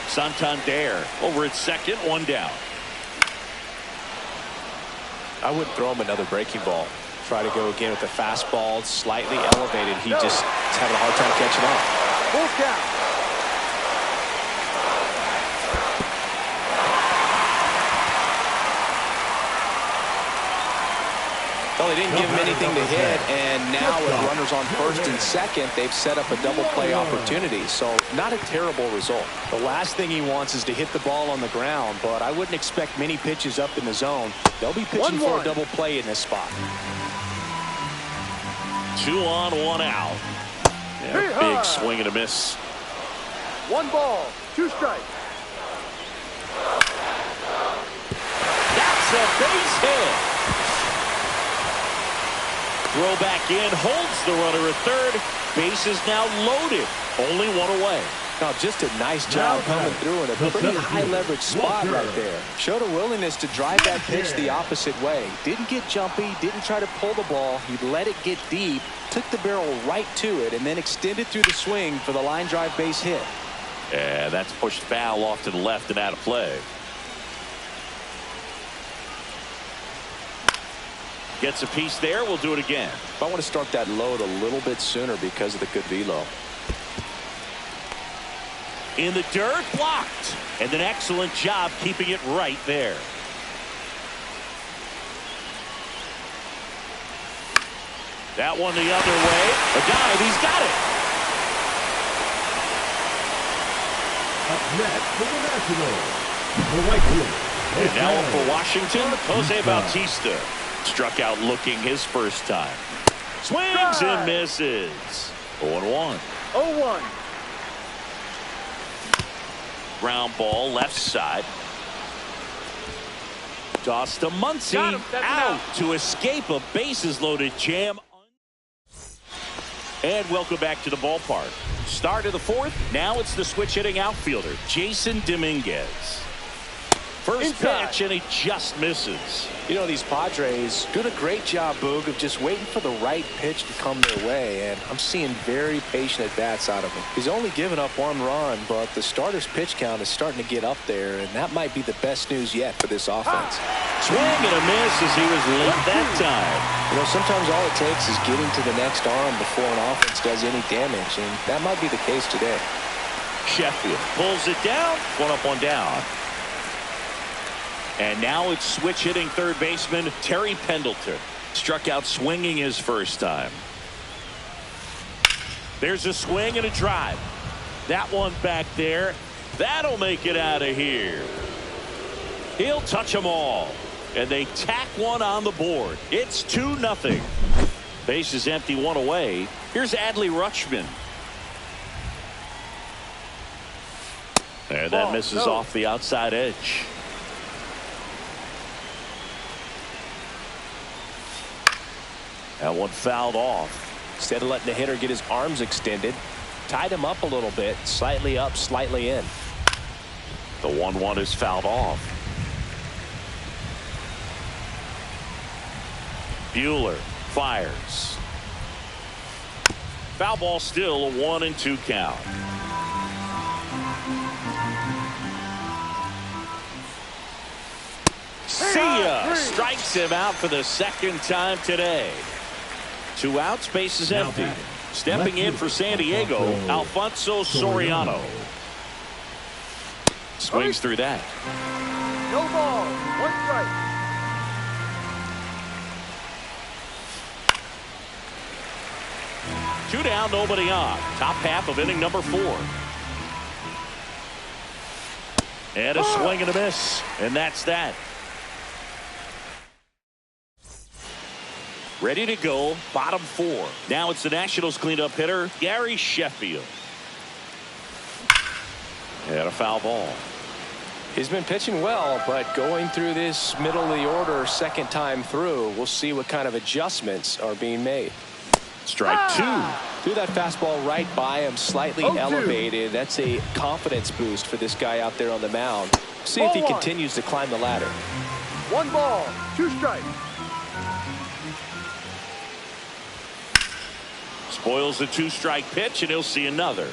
S1: Santander over at second, one down.
S3: I wouldn't throw him another breaking ball. Try to go again with the fastball, slightly elevated. He just is having a hard time catching up.
S2: Full count.
S3: Well, they didn't give him anything to hit, and now with runners on first and second, they've set up a double play opportunity. So not a terrible result. The last thing he wants is to hit the ball on the ground, but I wouldn't expect many pitches up in the zone. They'll be pitching for a double play in this spot.
S1: 2 on, 1 out. Yeah, big swing and a miss.
S2: 1 ball, 2 strikes.
S1: That's a base hit. Throw back in, holds the runner at third. Base is now loaded. Only 1 away.
S3: Now, just a nice job coming through in a pretty high leverage spot right there. Showed a willingness to drive that pitch the opposite way. Didn't get jumpy, didn't try to pull the ball. He let it get deep, took the barrel right to it, and then extended through the swing for the line drive base hit.
S1: Yeah, that's pushed foul off to the left and out of play. Gets a piece there. We'll do it again.
S3: I want to start that load a little bit sooner because of the good velo.
S1: In the dirt, blocked. And an excellent job keeping it right there. That one the other way. A dive. He's got it.
S4: Up next for the Nationals, the right fielder.
S1: And now up for Washington, Jose Bautista. Struck out looking his first time. Swings and misses. 0-1.
S2: 0-1.
S1: Ground ball left side. Toss to Muncy. Out to escape a bases-loaded jam. And welcome back to the ballpark. Start of the fourth. Now it's the switch-hitting outfielder, Jason Dominguez. First pitch, and he just misses.
S3: You know, these Padres doing a great job, Boog, of just waiting for the right pitch to come their way, and I'm seeing very patient at-bats out of him. He's only given up 1 run, but the starter's pitch count is starting to get up there, and that might be the best news yet for this offense.
S1: Swing and a miss as he was late that time.
S3: You know, sometimes all it takes is getting to the next arm before an offense does any damage, and that might be the case today.
S1: Sheffield pulls it down. 1 up, 1 down. And now it's switch hitting third baseman Terry Pendleton. Struck out swinging his first time. There's a swing and a drive. That one back there. That'll make it out of here. He'll touch them all. And they tack one on the board. It's 2-0. Base is empty, 1 away. Here's Adley Rutschman. And that misses off the outside edge. That one fouled off.
S3: Instead of letting the hitter get his arms extended, tied him up a little bit, slightly up, slightly in.
S1: The 1-1 is fouled off. Buehler fires. Foul ball, still a 1-2 count. See ya. Strikes him out for the second time today. 2 outs, base is empty. Stepping in for San Diego, Alfonso Soriano. Swings through that.
S2: No ball. 1 strike.
S1: 2 down, nobody on. Top half of inning number 4. And a swing and a miss. And that's that. Ready to go, bottom 4. Now it's the Nationals cleanup hitter, Gary Sheffield. And a foul ball.
S3: He's been pitching well, but going through this middle of the order second time through, we'll see what kind of adjustments are being made.
S1: Strike 2.
S3: Threw that fastball right by him, slightly elevated. That's a confidence boost for this guy out there on the mound. See if he continues to climb the ladder.
S2: 1 ball, 2 strikes.
S1: Spoils the 2-strike pitch, and he'll see another.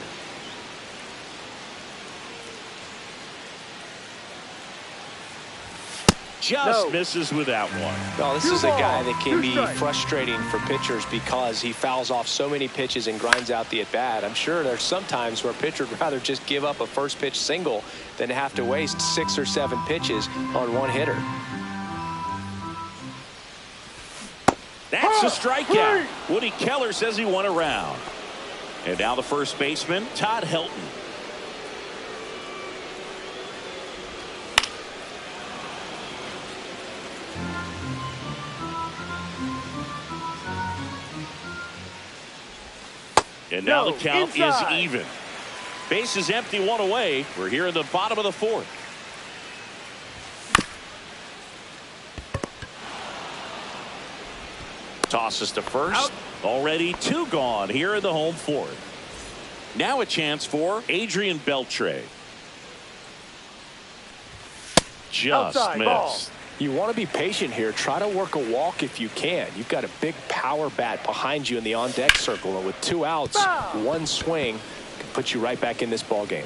S1: Just misses with that one.
S3: Well, this is a guy that can be frustrating for pitchers because he fouls off so many pitches and grinds out the at-bat. I'm sure there's some times where a pitcher would rather just give up a first pitch single than have to waste 6 or 7 pitches on one hitter.
S1: That's a strikeout. Woody Keller says he won a round. And now the first baseman, Todd Helton. And now the count is even. Base is empty, 1 away. We're here in the bottom of the 4th. Tosses to first. Out. Already 2 gone here in the home 4th. Now a chance for Adrian Beltre. Just
S2: outside,
S1: missed.
S2: ball.
S3: You want to be patient here. Try to work a walk if you can. You've got a big power bat behind you in the on-deck circle, and with 2 outs, 1 swing can put you right back in this ball game.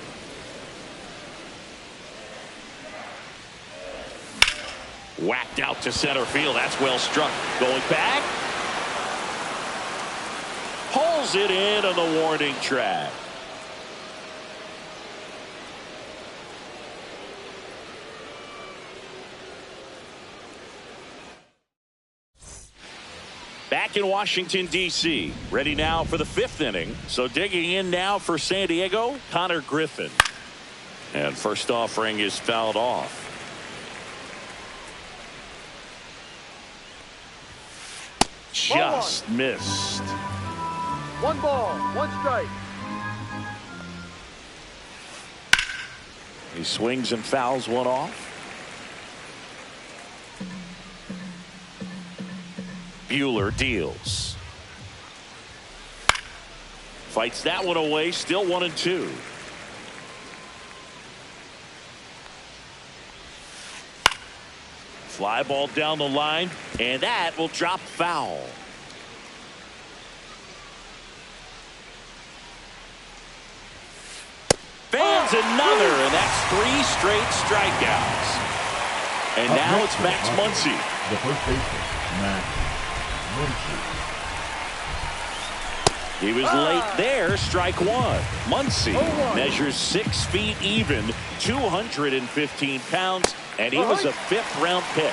S1: Whacked out to center field. That's well struck. Going back. Pulls it in on the warning track. Back in Washington, D.C. Ready now for the 5th inning. So digging in now for San Diego, Connor Griffin. And first offering is fouled off. Just missed.
S2: 1 ball, 1 strike.
S1: He swings and fouls one off. Buehler deals. Fights that one away, still 1-2. Fly ball down the line, and that will drop foul. Fans another, and that's 3 straight strikeouts. And now it's Max Muncy.
S4: The first baseman, Max Muncy.
S1: He was late there, strike one. Muncy measures 6 feet even, 215 pounds, and he was a 5th-round pick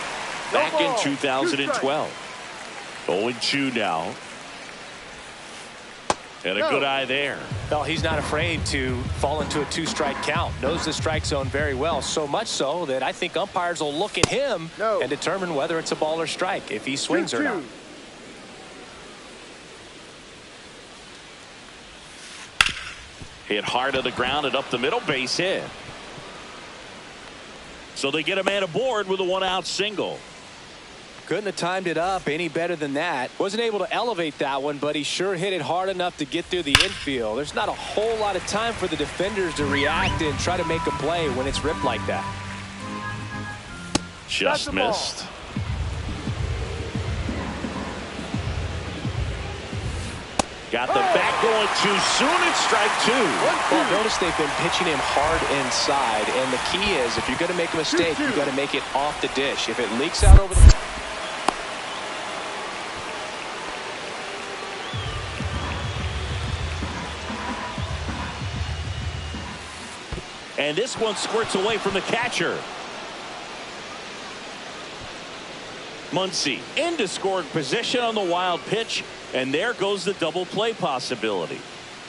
S1: back in 2012. 0-2 now. And a good eye there.
S3: Well, he's not afraid to fall into a 2-strike count. Knows the strike zone very well, so much so that I think umpires will look at him and determine whether it's a ball or strike, if he swings or not.
S1: Hit hard to the ground and up the middle, base hit. So they get a man aboard with a 1-out single.
S3: Couldn't have timed it up any better than that. Wasn't able to elevate that one, but he sure hit it hard enough to get through the infield. There's not a whole lot of time for the defenders to react and try to make a play when it's ripped like that.
S1: Just missed. Got the bat going too soon, it's strike 2.
S3: Well, notice they've been pitching him hard inside, and the key is if you're going to make a mistake, you've got to make it off the dish. If it leaks out over the...
S1: And this one squirts away from the catcher. Muncy into scoring position on the wild pitch, and there goes the double play possibility.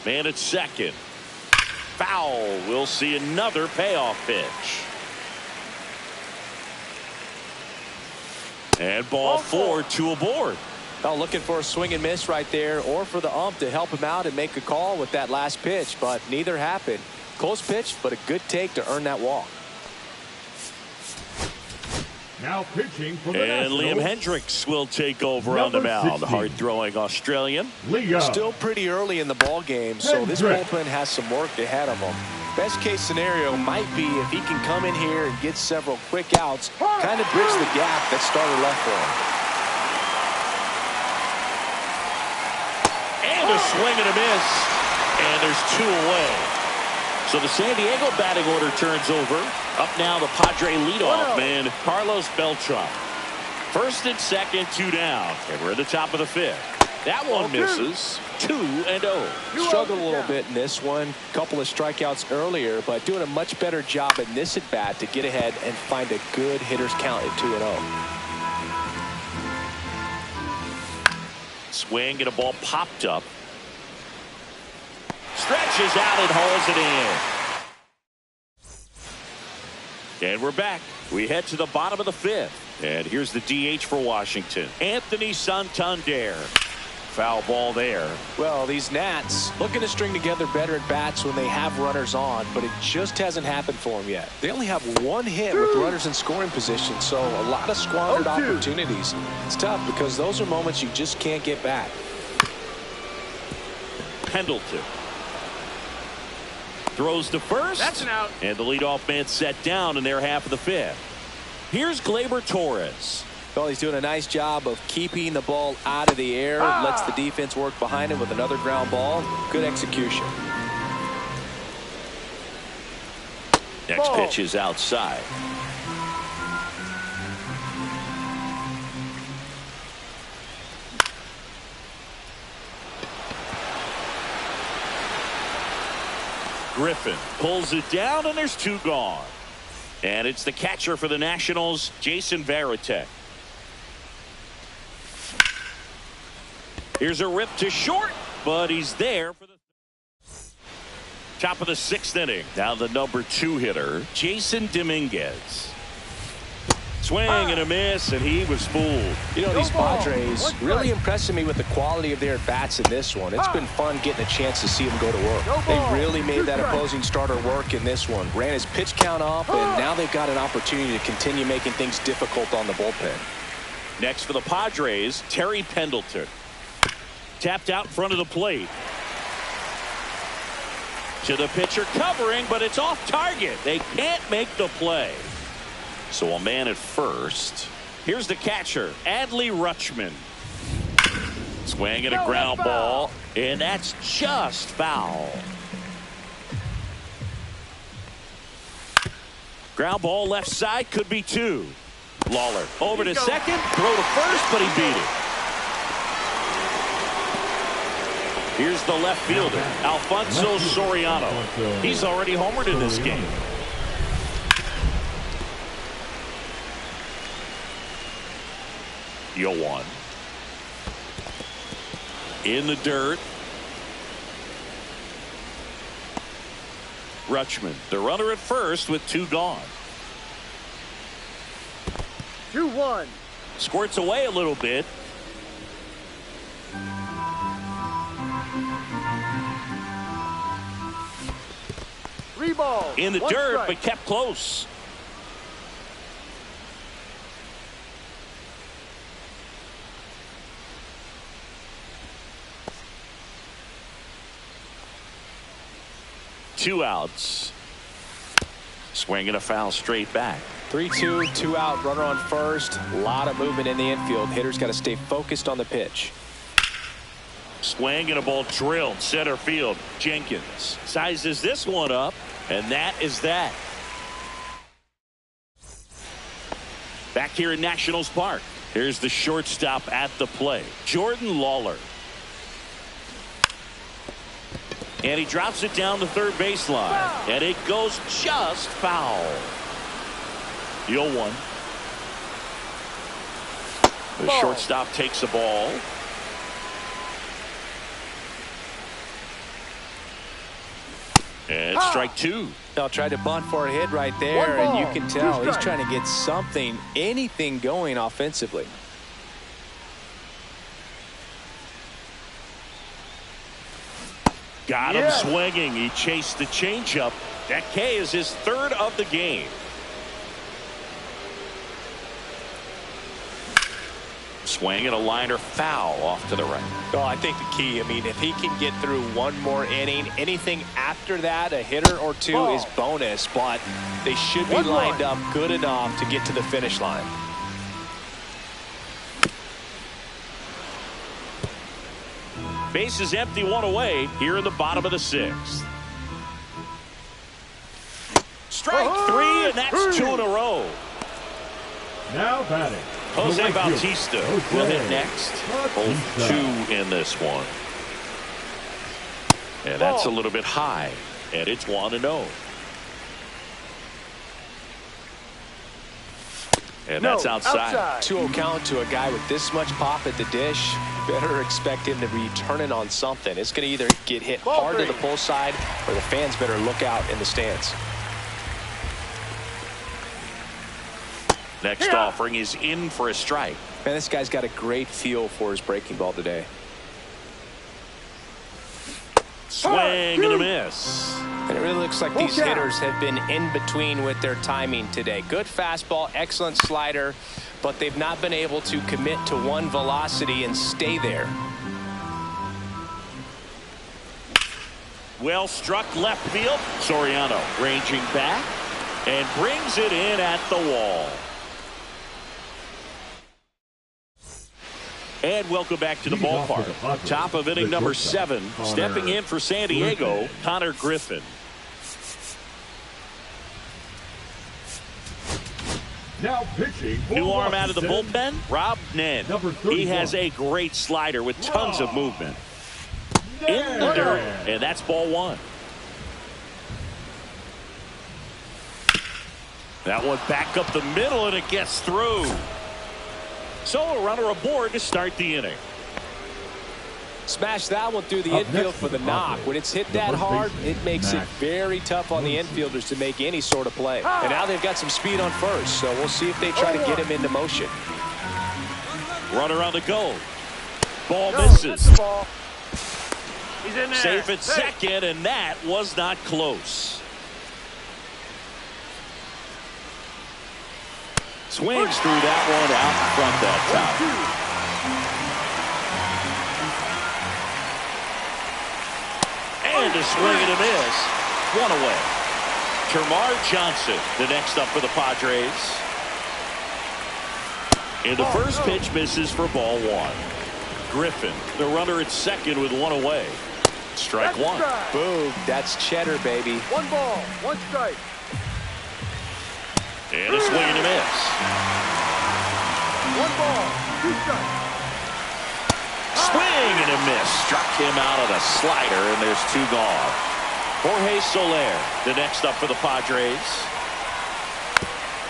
S1: Man at second. Foul. We'll see another payoff pitch. And ball 4, 2 aboard.
S3: Well, looking for a swing and miss right there, or for the ump to help him out and make a call with that last pitch, but neither happened. Close pitch, but a good take to earn that walk.
S4: Now pitching for the
S1: And
S4: Nationals,
S1: Liam Hendricks will take over on the mound.
S4: 16.
S1: Hard-throwing Australian.
S4: Liam.
S3: Still pretty early in the ball game, so this bullpen has some work ahead of him. Best case scenario might be if he can come in here and get several quick outs, kind of bridge the gap that starter left for him.
S1: And a swing and a miss. And there's 2 away. So the San Diego batting order turns over. Up now the Padre leadoff man, Carlos Beltran. First and second, 2 down. And we're at the top of the 5th. That one misses. 2-0.
S3: Struggled a little bit in this one. Couple of strikeouts earlier, but doing a much better job in this at bat to get ahead and find a good hitter's count at 2-0.
S1: Swing and a ball popped up. Stretches out and hauls it in. And we're back. We head to the bottom of the 5th. And here's the DH for Washington, Anthony Santander. Foul ball there.
S3: Well, these Nats looking to string together better at bats when they have runners on, but it just hasn't happened for them yet. They only have 1 hit with runners in scoring position, so a lot of squandered opportunities. It's tough because those are moments you just can't get back.
S1: Pendleton throws to first.
S2: That's an out.
S1: And the leadoff man set down in their half of the 5th. Here's Gleyber Torres.
S3: Well, he's doing a nice job of keeping the ball out of the air. Lets the defense work behind him with another ground ball. Good execution.
S1: Next pitch is outside. Griffin pulls it down, and there's 2 gone. And it's the catcher for the Nationals, Jason Varitek. Here's a rip to short, but he's there for the top of the 6th inning. Now the number 2 hitter, Jason Dominguez. Swing and a miss, and he was fooled.
S3: You know, these Padres really impressing me with the quality of their bats in this one. It's been fun getting a chance to see them go to work. They really made that opposing starter work in this one. Ran his pitch count up, and now they've got an opportunity to continue making things difficult on the bullpen.
S1: Next for the Padres, Terry Pendleton. Tapped out in front of the plate. To the pitcher covering, but it's off target. They can't make the play. So a man at first. Here's the catcher, Adley Rutschman. Swing and a ground ball, and that's just foul. Ground ball left side, could be two. Lawler over to second, throw to first, but he beat it. Here's the left fielder, Alfonso Soriano. He's already homered in this game. Yoan. In the dirt. Rutschman, the runner at first with two gone.
S2: 2-1.
S1: Squirts away a little bit.
S2: Three balls.
S1: In the
S2: one
S1: dirt,
S2: strike.
S1: but kept close. Two outs. Swinging a foul straight back.
S3: 3-2, 2 out, runner on first. A lot of movement in the infield. Hitter's got to stay focused on the pitch.
S1: Swing and a ball drilled center field. Jenkins sizes this one up, and that is that. Back here in Nationals Park. Here's the shortstop at the plate, Jordan Lawler. And he drops it down the third baseline. And it goes just foul. 0-1. The shortstop takes the ball. And strike two.
S3: Now tried to bunt for a hit right there, and you can tell he's trying to get something, anything going offensively.
S1: Got him swinging. He chased the changeup. That K is his third of the game. Swing and a liner foul off to the right.
S3: Well, I think the key, I mean, if he can get through one more inning, anything after that, a hitter or two is bonus, but they should be lined up good enough to get to the finish line.
S1: Base is empty, one away here in the bottom of the sixth. Strike three, and that's two in a row.
S4: Now batting,
S1: Jose Bautista will hit next. Both two in this one. And that's a little bit high. And it's 1-0. And that's outside.
S3: 2-0 count to a guy with this much pop at the dish. Better expect him to be turning on something. It's going to either get hit hard to the pull side, or the fans better look out in the stands.
S1: Next offering is in for a strike.
S3: Man, this guy's got a great feel for his breaking ball today.
S1: Swing and a miss.
S3: And it really looks like these hitters have been in between with their timing today. Good fastball, excellent slider, but they've not been able to commit to one velocity and stay there.
S1: Well struck left field. Soriano ranging back and brings it in at the wall. And welcome back to the ballpark. Top of inning number 7. Stepping in for San Diego, Connor Griffin.
S4: Now pitching.
S1: New arm out of the bullpen, Rob Nen. He has a great slider with tons of movement. In the dirt, and that's ball one. That one back up the middle, and it gets through. So a runner aboard to start the inning.
S3: Smash that one through the infield for the knock. When it's hit that hard, it makes it very tough on the infielders to make any sort of play. And now they've got some speed on first, so we'll see if they try to get him into motion.
S1: Runner on the go. Ball misses.
S2: He's in there.
S1: Safe at second, and that was not close. Swings through that one out in front that time. And a swing and a miss. One away. Termarr Johnson, the next up for the Padres. And the first pitch misses for ball one. Griffin, the runner at second with one away. Strike one.
S3: Boom. That's cheddar, baby.
S2: 1 ball, 1 strike.
S1: And a swing and a miss.
S2: 1 ball, 2 strikes.
S1: Swing and a miss. Struck him out on a slider, and there's 2 gone. Jorge Soler, the next up for the Padres.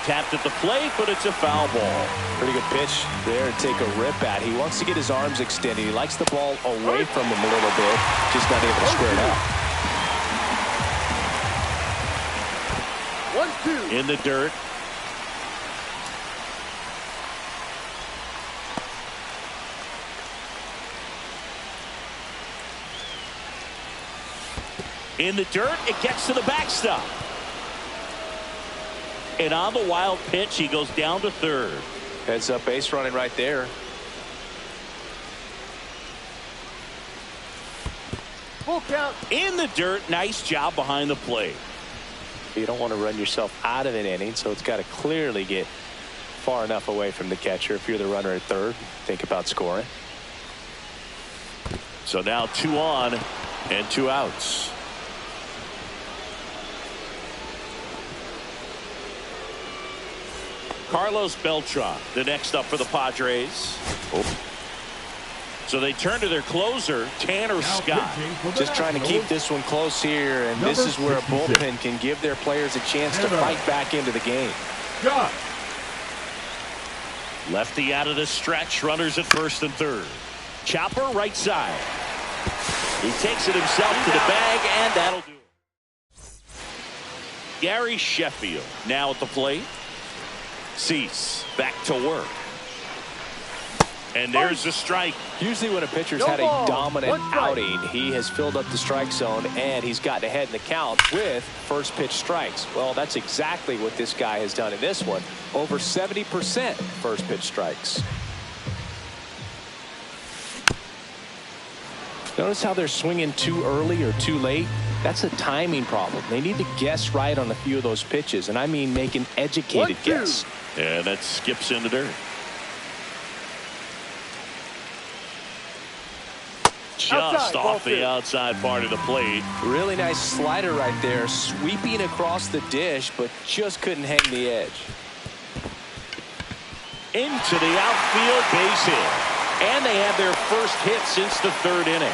S1: Tapped at the plate, but it's a foul ball.
S3: Pretty good pitch there to take a rip at. He wants to get his arms extended. He likes the ball away from him a little bit. Just not able to square it up.
S2: 1-2.
S1: In the dirt. In the dirt, it gets to the backstop. And on the wild pitch, he goes down to third.
S3: Heads up base running right there.
S2: Full count.
S1: In the dirt, nice job behind the plate.
S3: You don't want to run yourself out of an inning, so it's got to clearly get far enough away from the catcher. If you're the runner at third, think about scoring.
S1: So now 2 on and 2 outs. Carlos Beltran, the next up for the Padres. So they turn to their closer, Tanner Scott.
S3: Just trying to keep this one close here, and this is where a bullpen can give their players a chance to fight back into the game.
S4: Scott.
S1: Lefty out of the stretch, runners at first and third. Chopper right side. He takes it himself to the bag, and that'll do it. Gary Sheffield now at the plate. Cease back to work. And there's the strike.
S3: Usually when a pitcher's had a dominant outing, he has filled up the strike zone and he's gotten ahead in the count with first pitch strikes. Well, that's exactly what this guy has done in this one. Over 70% first pitch strikes. Notice how they're swinging too early or too late? That's a timing problem. They need to guess right on a few of those pitches, and I mean make an educated guess.
S1: And that skips in the dirt. Just off the outside part of the plate.
S3: Really nice slider right there, sweeping across the dish, but just couldn't hang the edge.
S1: Into the outfield, base hit. And they have their first hit since the 3rd inning.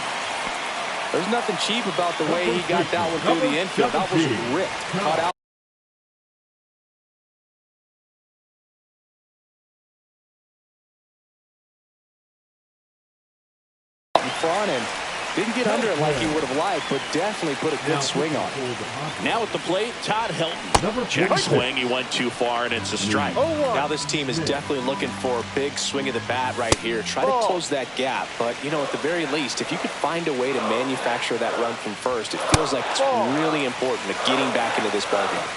S3: There's nothing cheap about the way he got that one through the infield. That was ripped. Caught out. In front and didn't get under it like he would have liked, but definitely put a good swing on it.
S1: Now at the plate, Todd Helton. Check swing, he went too far, and it's a strike.
S3: Now this team is definitely looking for a big swing of the bat right here. Try to close that gap, but, you know, at the very least, if you could find a way to manufacture that run from first, it feels like it's really important to getting back into this ballgame.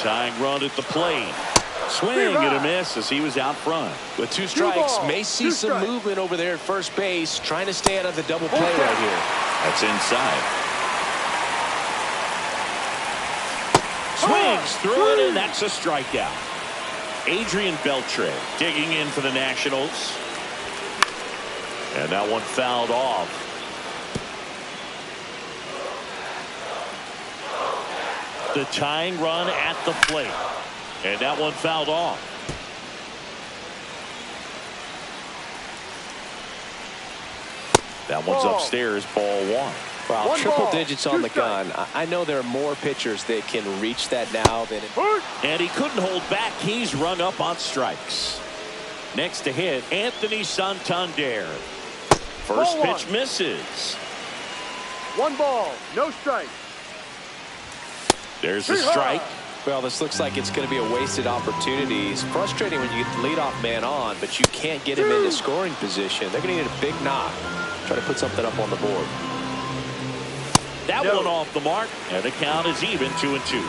S1: Tying run at the plate. Swing and a miss as he was out front.
S3: With 2 strikes, may see some movement over there at first base, trying to stay out of the double play right here.
S1: That's inside. Swings through it, and that's a strikeout. Adrian Beltre digging in for the Nationals. And that one fouled off. The tying run at the plate. And that one fouled off. That one's upstairs, ball 1.
S3: Wow, triple digits on the gun. I know there are more pitchers that can reach that now than.
S1: And he couldn't hold back. He's rung up on strikes. Next to hit, Anthony Santander. First pitch misses.
S2: 1 ball, no strike.
S1: There's the strike.
S3: Well, this looks like it's going to be a wasted opportunity. It's frustrating when you get the leadoff man on, but you can't get him into scoring position. They're going to need a big knock. Try to put something up on the board.
S1: That one off the mark, and the count is even 2-2.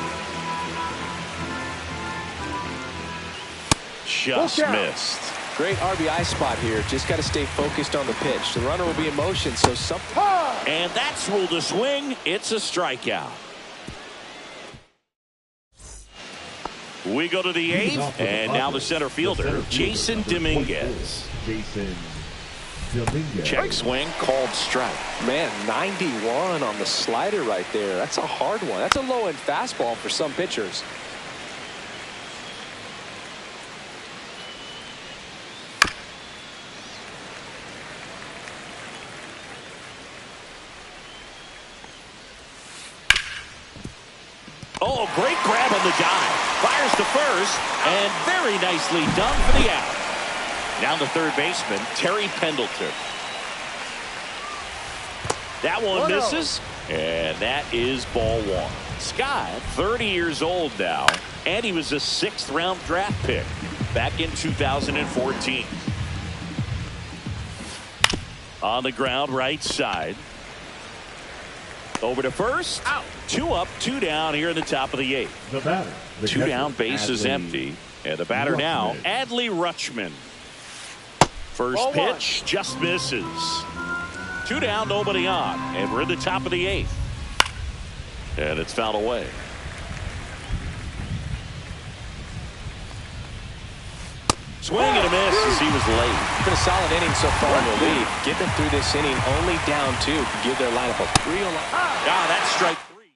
S1: Just missed.
S3: Great RBI spot here. Just got to stay focused on the pitch. The runner will be in motion, so something.
S1: And that's ruled a swing. It's a strikeout. We go to the 8th, and now the center fielder, Jason Dominguez. Check swing, called strike.
S3: Man, 91 on the slider right there. That's a hard one. That's a low-end fastball for some pitchers.
S1: Oh, great grab on the dive. Fires to first, and very nicely done for the out. Now the third baseman, Terry Pendleton. That one misses, and that is ball one. Scott, 30 years old now, and he was a 6th-round draft pick back in 2014. On the ground, right side. Over to first. Out. 2 up, 2 down here in the top of the 8th.
S4: The batter.
S1: 2 down, base is empty. And the batter now, Adley Rutschman. First pitch just misses. 2 down, nobody on. And we're in the top of the 8th. And it's fouled away. Swing and a miss as he was late.
S3: It's been a solid inning so far in the lead. Get them through this inning only down 2. Give their lineup a real.
S1: That's strike 3.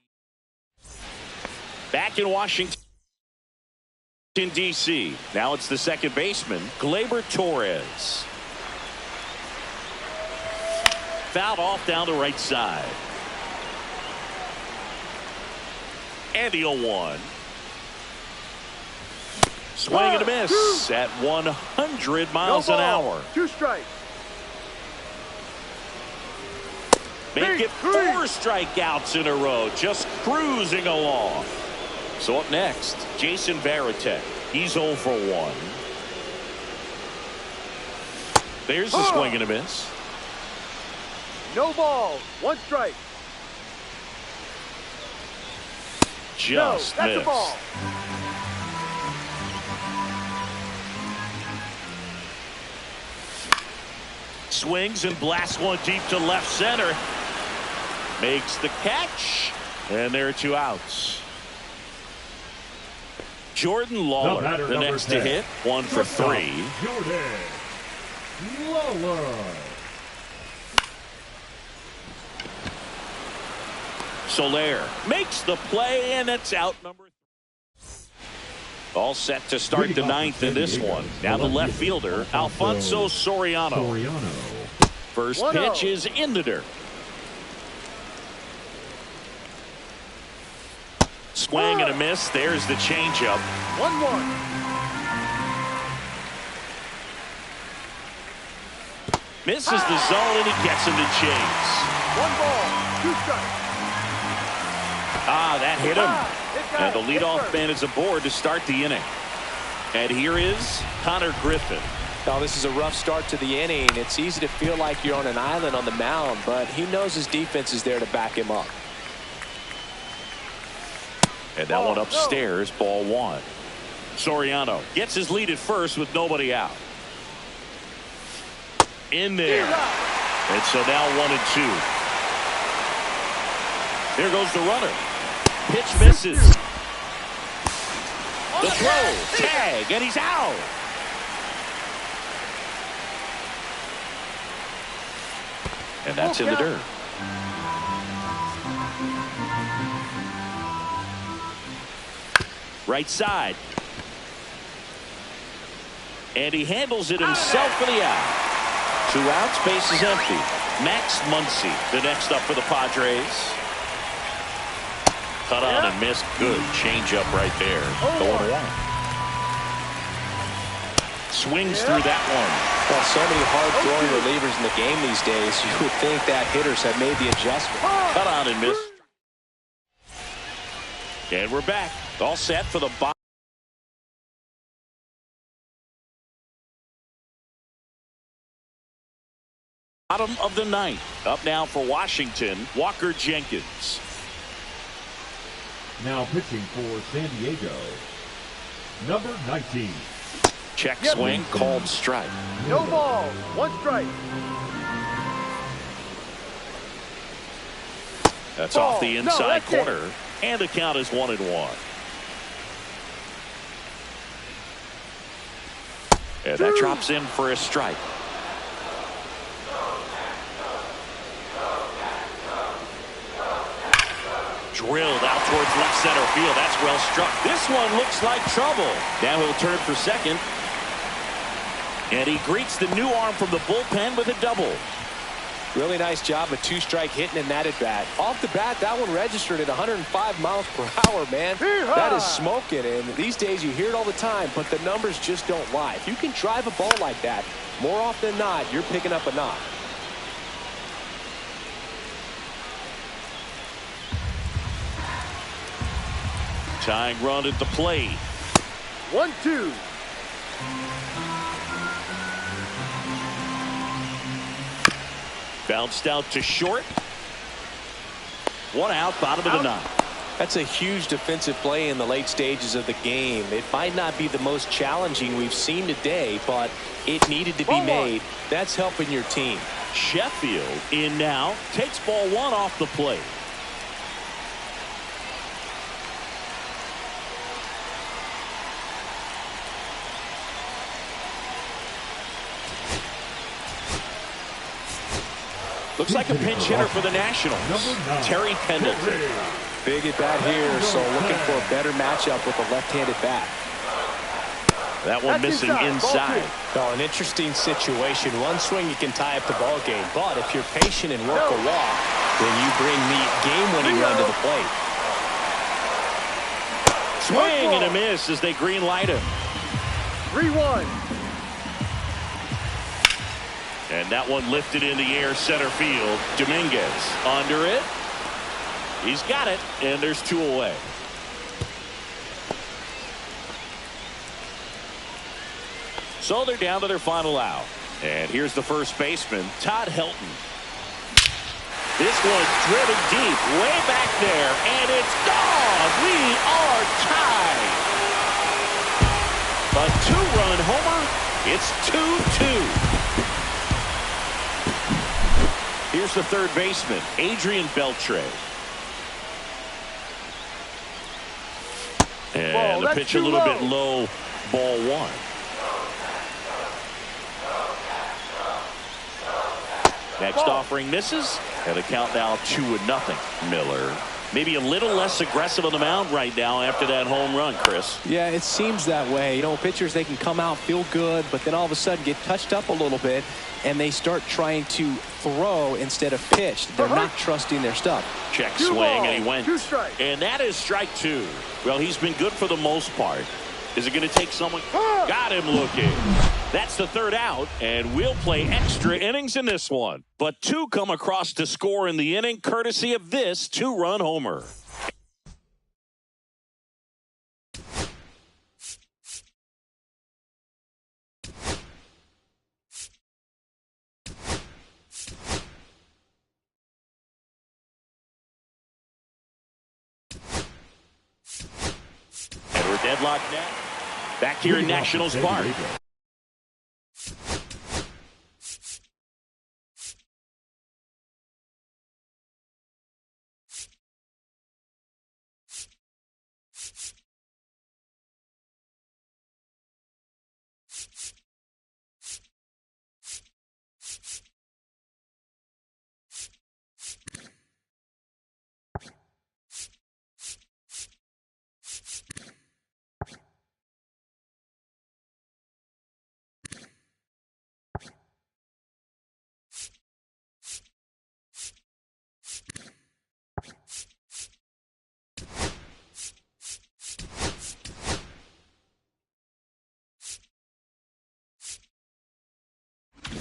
S1: Back in Washington, D.C. Now it's the second baseman, Gleyber Torres. Fouled off down the right side. And the 0-1. Swing and a miss at 100 miles an hour.
S2: 2 strikes.
S1: Make it 4 strikeouts in a row, just cruising along. So up next, Jason Varitek. He's 0 for 1. There's the swing and a miss.
S2: No balls. 1 strike.
S1: Just
S2: that's
S1: missed.
S2: a ball.
S1: Swings and blasts one deep to left center. Makes the catch. And there are 2 outs. Jordan Lawler, the next to hit. 1 for 3.
S4: Jordan Lawler.
S1: Soler makes the play, and it's out number 3. All set to start the 9th in this one. Now the left fielder, Alfonso Soriano. First pitch is in the dirt. Swing and a miss. There's the changeup.
S2: 1-1.
S1: Misses the zone, and he gets him to chase.
S2: 1 ball. 2 strikes.
S1: That hit him. And the leadoff man is aboard to start the inning. And here is Connor Griffin.
S3: Now, this is a rough start to the inning. It's easy to feel like you're on an island on the mound, but he knows his defense is there to back him up.
S1: And that one upstairs, ball 1. Soriano gets his lead at first with nobody out. In there. And so now 1-2. There goes the runner. Pitch misses. The throw, tag, and he's out. And that's in the dirt. Right side. And he handles it himself for the out. 2 outs, base is empty. Max Muncy, the next up for the Padres. Cut on and missed. Good changeup right there. 0-1. Swings through that one.
S3: Well, so many hard-throwing relievers in the game these days. You would think that hitters have made the adjustment.
S1: Cut on and missed. And we're back. All set for the bottom of the 9th. Up now for Washington, Walker Jenkins.
S4: Now pitching for San Diego, number 19.
S1: Check
S2: Yep.
S1: swing, called strike.
S2: No balls. 1 strike.
S1: That's
S2: Ball.
S1: off the
S2: No,
S1: inside
S2: that's it.
S1: corner. And the count is 1-1. And that drops in for a strike. Drilled out towards left center field. That's well struck. This one looks like trouble. Now he'll turn for second. And he greets the new arm from the bullpen with a double.
S3: Really nice job, a 2-strike hitting in that at bat. Off the bat, that one registered at 105 miles per hour, man.
S2: Yeehaw!
S3: That is smoking, and these days you hear it all the time, but the numbers just don't lie. If you can drive a ball like that, more often than not, you're picking up a knock.
S1: Tying run at the plate.
S2: 1-2.
S1: Bounced out to short. 1 out, bottom of the 9th.
S3: That's a huge defensive play in the late stages of the game. It might not be the most challenging we've seen today, but it needed to be made. That's helping your team.
S1: Sheffield in now, takes ball 1 off the plate. Looks like a pinch hitter for the Nationals. Terry Pendleton.
S3: Big at bat here, so looking for a better matchup with a left-handed bat.
S1: That one
S2: That's
S1: missing
S2: inside.
S1: inside.
S3: Well, an interesting situation. One swing you can tie up the ball game, but if you're patient and work a walk, then you bring the game-winning run to the plate.
S1: Swing and a miss as they green light him.
S2: 3-1.
S1: And that one lifted in the air center field. Dominguez under it. He's got it, and there's 2 away. So they're down to their final out. And here's the first baseman, Todd Helton. This one's driven deep, way back there, and it's gone. We are tied. A 2-run homer. It's 2-2. Here's the third baseman, Adrian Beltre. And the pitch a little bit low, ball 1. Next offering misses, and the count now 2-0. Miller maybe a little less aggressive on the mound right now after that home run, Chris.
S3: Yeah, it seems that way. You know, pitchers, they can come out, feel good, but then all of a sudden get touched up a little bit, and they start trying to throw instead of pitch. They're not trusting their stuff.
S1: Check
S2: 2
S1: swing,
S2: balls,
S1: and he went.
S2: 2 strikes.
S1: And that is strike 2. Well, he's been good for the most part. Is it going to take someone? Got him looking. That's the third out, and we'll play extra innings in this one. But 2 come across to score in the inning, courtesy of this 2-run homer. And we're deadlocked now. Back here in Nationals Park.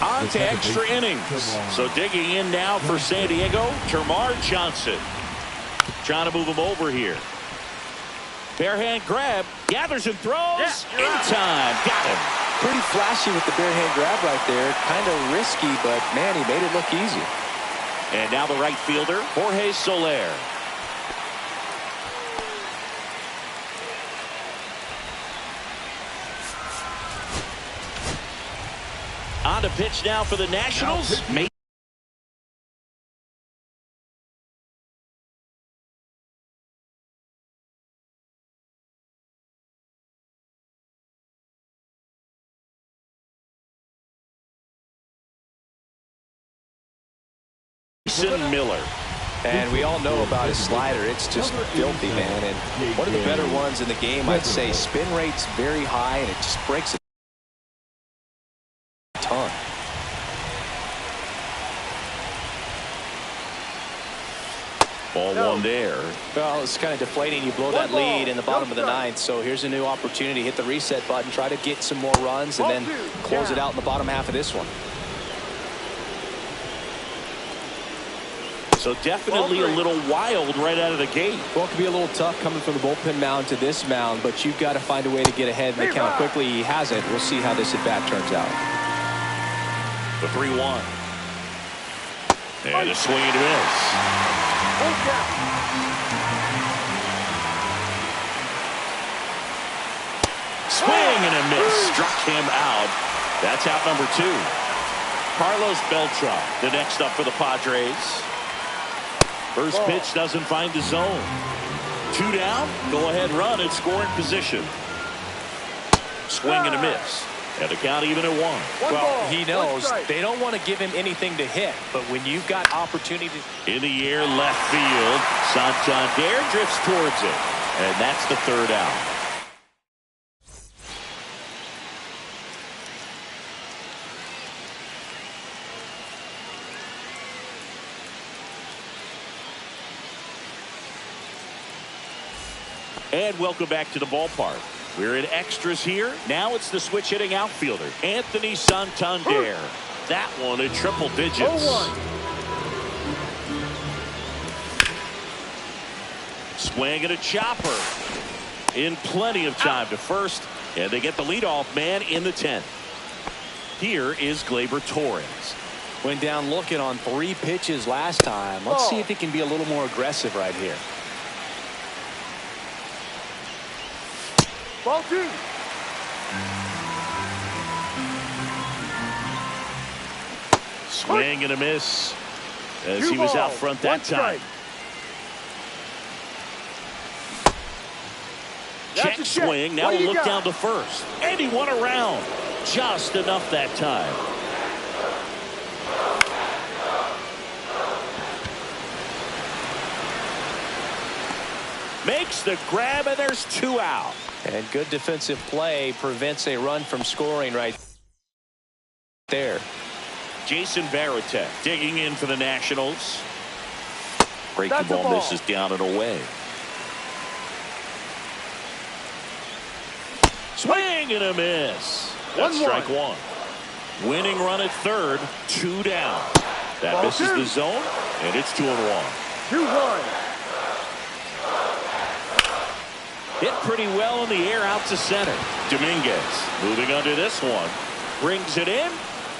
S1: On to extra innings. So digging in now for San Diego, Termarr Johnson. Trying to move him over here. Bare hand grab, gathers and throws in time. Got him.
S3: Pretty flashy with the bare hand grab right there. Kind of risky, but man, he made it look easy.
S1: And now the right fielder, Jorge Soler. on to pitch now for the Nationals. Mason Miller.
S3: And we all know about his slider. It's just filthy, man. And one of the better ones in the game, I'd say. Spin rate's very high, and it just breaks a ton.
S1: Ball one there.
S3: Well, it's kind of deflating. You blow that lead in the bottom of the ninth. So here's a new opportunity. Hit the reset button, try to get some more runs, and then close it out in the bottom half of this one.
S1: So definitely a little wild right out of the gate.
S3: Well, it could be a little tough coming from the bullpen mound to this mound, but you've got to find a way to get ahead in the count quickly. He hasn't. We'll see how this at-bat turns out.
S1: The 3-1. And a swing and a miss. Swing and a miss. Struck him out. That's out number 2. Carlos Beltran, the next up for the Padres. First pitch doesn't find the zone. 2 down. Go ahead run in scoring position. Swing and a miss. And the count even at 1.
S3: Well, he knows they don't want to give him anything to hit, but when you've got opportunity
S1: in the air, left field, Santander drifts towards it, and that's the 3rd out. And welcome back to the ballpark. We're in extras here. Now it's the switch hitting outfielder, Anthony Santander. That one in triple digits. Swing and a chopper. In plenty of time to first, and they get the leadoff man in the 10th. Here is Gleyber Torres.
S3: Went down looking on 3 pitches last time. Let's see if he can be a little more aggressive right here.
S2: Ball 2.
S1: Swing and a miss as he was out front that time. Check swing. Now we'll look down to first. And he won around. Just enough that time. Makes the grab, and there's 2 out.
S3: And good defensive play prevents a run from scoring right there.
S1: Jason Varitek digging in for the Nationals. Breaking ball misses down and away. Swing and a miss. That's strike 1. Winning run at 3rd, 2 down. That misses the zone, and it's 2-1.
S2: 2-1.
S1: Hit pretty well in the air out to center. Dominguez moving under this one. Brings it in,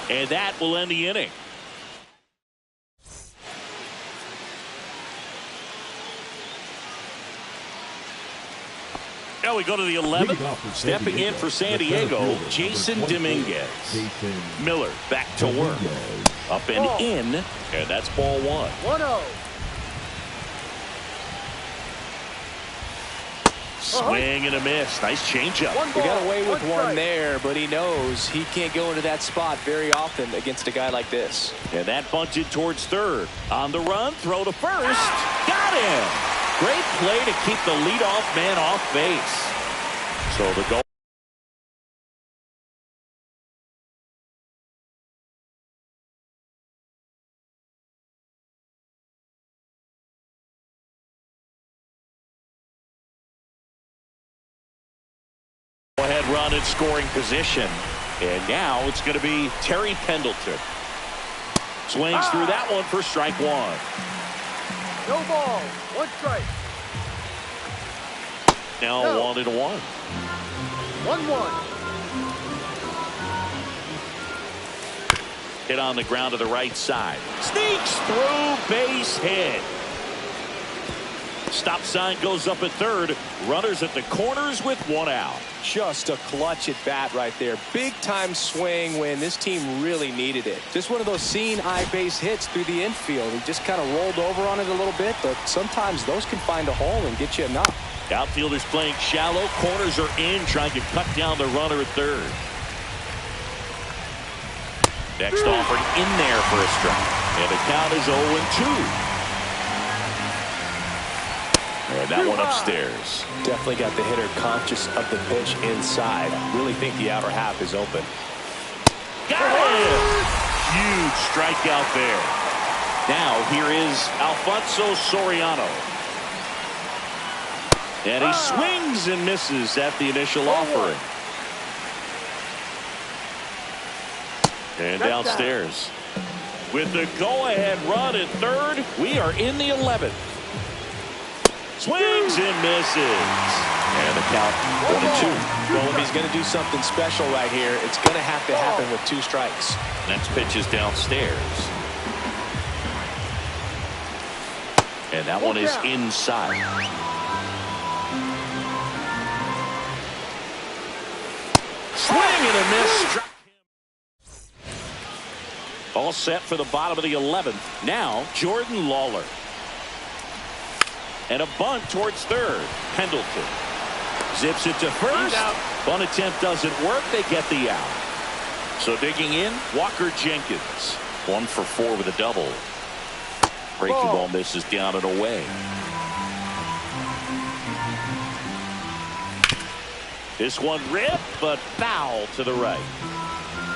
S1: and that will end the inning. Now we go to the 11th. Stepping in for San Diego, Jason Dominguez. Miller back to work. Up and in, and that's ball 1.
S2: 1-0.
S1: Swing and a miss. Nice changeup.
S3: He got away with one there, but he knows he can't go into that spot very often against a guy like this.
S1: And that bunted towards 3rd. On the run, throw to first. Got him. Great play to keep the leadoff man off base. So the goal. Ahead run in scoring position, and now it's going to be Terry Pendleton. Swings through that one for strike 1.
S2: No ball, 1 strike.
S1: Now 1-1.
S2: 1-1.
S1: Hit on the ground to the right side. Sneaks through, base hit. Stop sign goes up at third. Runners at the corners with one out.
S3: Just a clutch at bat right there. Big time swing when this team really needed it. Just one of those seeing eye base hits through the infield. He just kind of rolled over on it a little bit, but sometimes those can find a hole and get you a knock.
S1: Outfielders playing shallow. Corners are in, trying to cut down the runner at third. Next offering in there for a strike. And the count is 0-2. And that one upstairs.
S3: Definitely got the hitter conscious of the pitch inside. Really think the outer half is open.
S1: Got it! Huge strikeout there. Now here is Alfonso Soriano. And he swings and misses at the initial offering. And downstairs. With the go-ahead run at third, we are in the 11th. Swings and misses. And the count 1-2.
S3: Well, if he's going to do something special right here, it's going to have to happen with 2 strikes.
S1: Next pitch is downstairs. And that one is inside. Swing and a miss. All set for the bottom of the 11th. Now Jordan Lawler. And a bunt towards third. Pendleton zips it to first. Bunt attempt doesn't work. They get the out. So digging in, Walker Jenkins. 1 for 4 with a double. Breaking ball misses down and away. This one ripped, but foul to the right.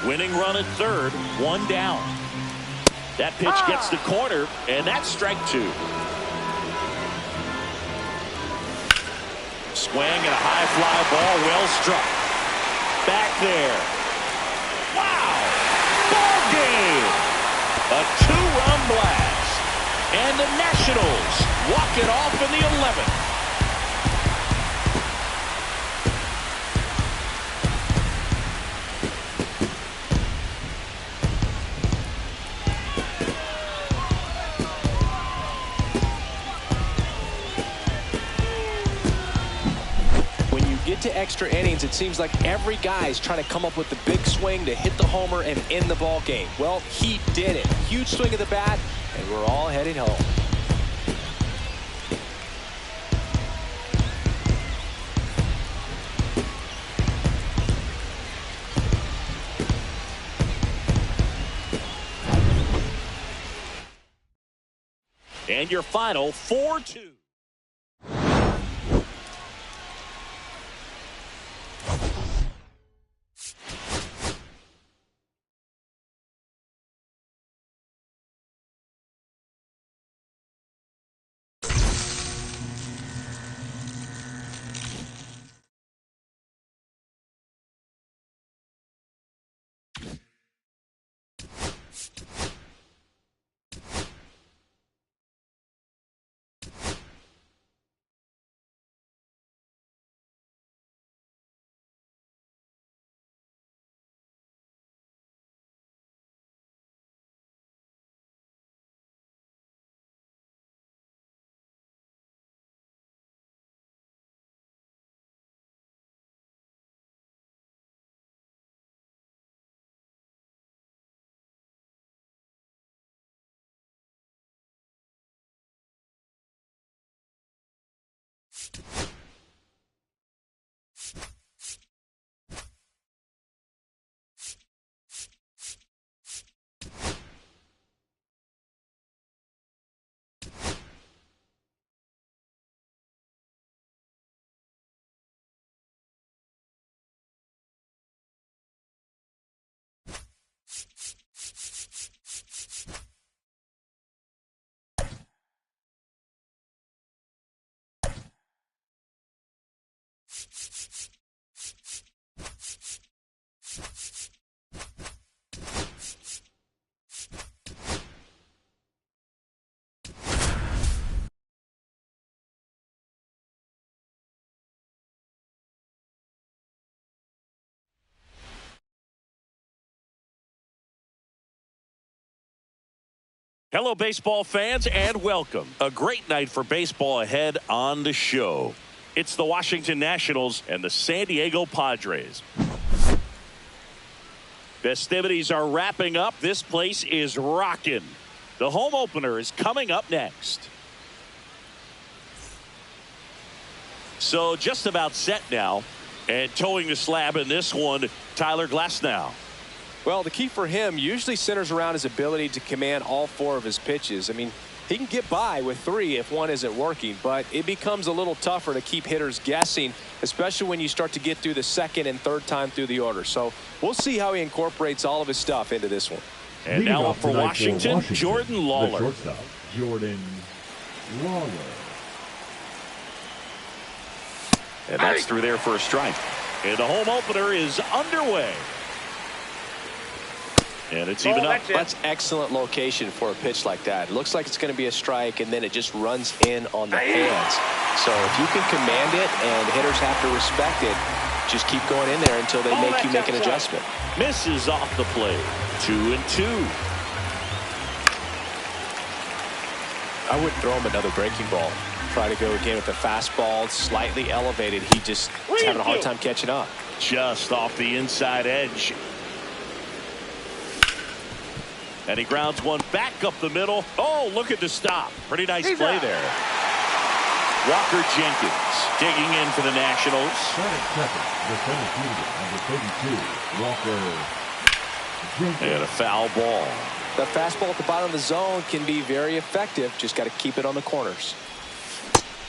S1: Winning run at third, 1 down. That pitch gets the corner, and that's strike 2. Swing and a high fly ball, well struck. Back there. Wow! Ball game! A 2-run blast. And the Nationals walk it off in the 11th.
S3: Get to extra innings, it seems like every guy is trying to come up with the big swing to hit the homer and end the ball game. Well, he did it. Huge swing of the bat, and we're all headed home.
S1: And your final 4-2. Hello, baseball fans, and welcome. A great night for baseball ahead on the show. It's the Washington Nationals and the San Diego Padres. Festivities are wrapping up. This place is rocking. The home opener is coming up next. So just about set now. And towing the slab in this one, Tyler Glasnow.
S3: Well, the key for him usually centers around his ability to command all 4 of his pitches. I mean, he can get by with 3 if one isn't working, but it becomes a little tougher to keep hitters guessing, especially when you start to get through the 2nd and 3rd time through the order. So we'll see how he incorporates all of his stuff into this one.
S1: And now up for Washington, Jordan Lawler.
S4: The shortstop, Jordan Lawler.
S1: And that's through there for a strike. And the home opener is underway. And it's even up.
S3: That's excellent location for a pitch like that. It looks like it's going to be a strike, and then it just runs in on the hands. So if you can command it and hitters have to respect it, just keep going in there until they make you make an adjustment.
S1: Misses off the plate. 2-2.
S3: I wouldn't throw him another breaking ball. Try to go again with the fastball, slightly elevated. He just is having a hard time catching up.
S1: Just off the inside edge. And he grounds one back up the middle. Oh, look at the stop. Pretty nice play there. Walker Jenkins digging in for the Nationals.
S4: Second, the center fielder, number 32, Walker Jenkins.
S1: And a foul ball.
S3: The fastball at the bottom of the zone can be very effective. Just got to keep it on the corners.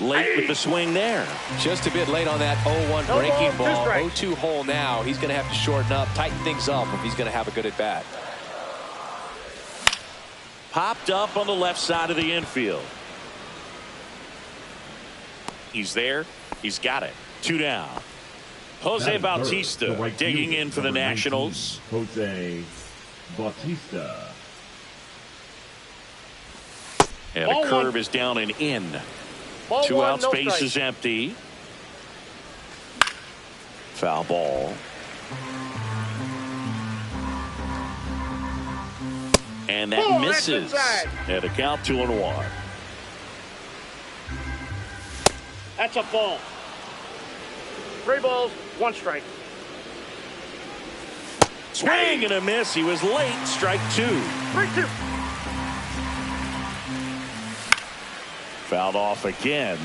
S1: Late with the swing there.
S3: Just a bit late on that 0-1 breaking ball. 0-2 hole now. He's going to have to shorten up, tighten things up if he's going to have a good at-bat.
S1: Popped up on the left side of the infield. He's there. He's got it. 2 down. Jose Bautista
S4: right
S1: digging
S4: fielder,
S1: in for the
S4: number 19,
S1: Nationals.
S4: Jose Bautista.
S1: And the curve is down and in. 2 out, space is empty. Foul ball. And that misses. And a count 2-1.
S2: That's a ball. 3 balls, 1 strike.
S1: Swing and a miss. He was late. Strike 2.
S2: 3-2.
S1: Fouled off again.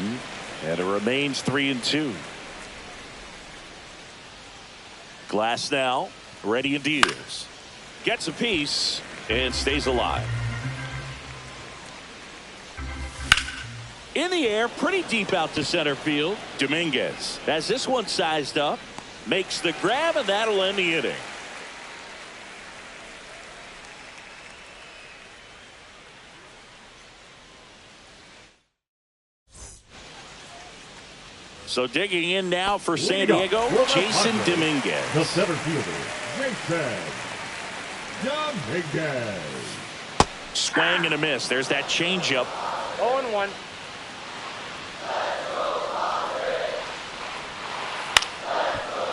S1: And it remains 3-2. Glasnow ready and deals. Gets a piece and stays alive. In the air, pretty deep out to center field. Dominguez has this one sized up. Makes the grab, and that'll end the inning. So digging in now for San Diego, Jason Dominguez.
S4: The center fielder, Jason Dominguez.
S1: Swing and a miss. There's that changeup.
S2: 0-1.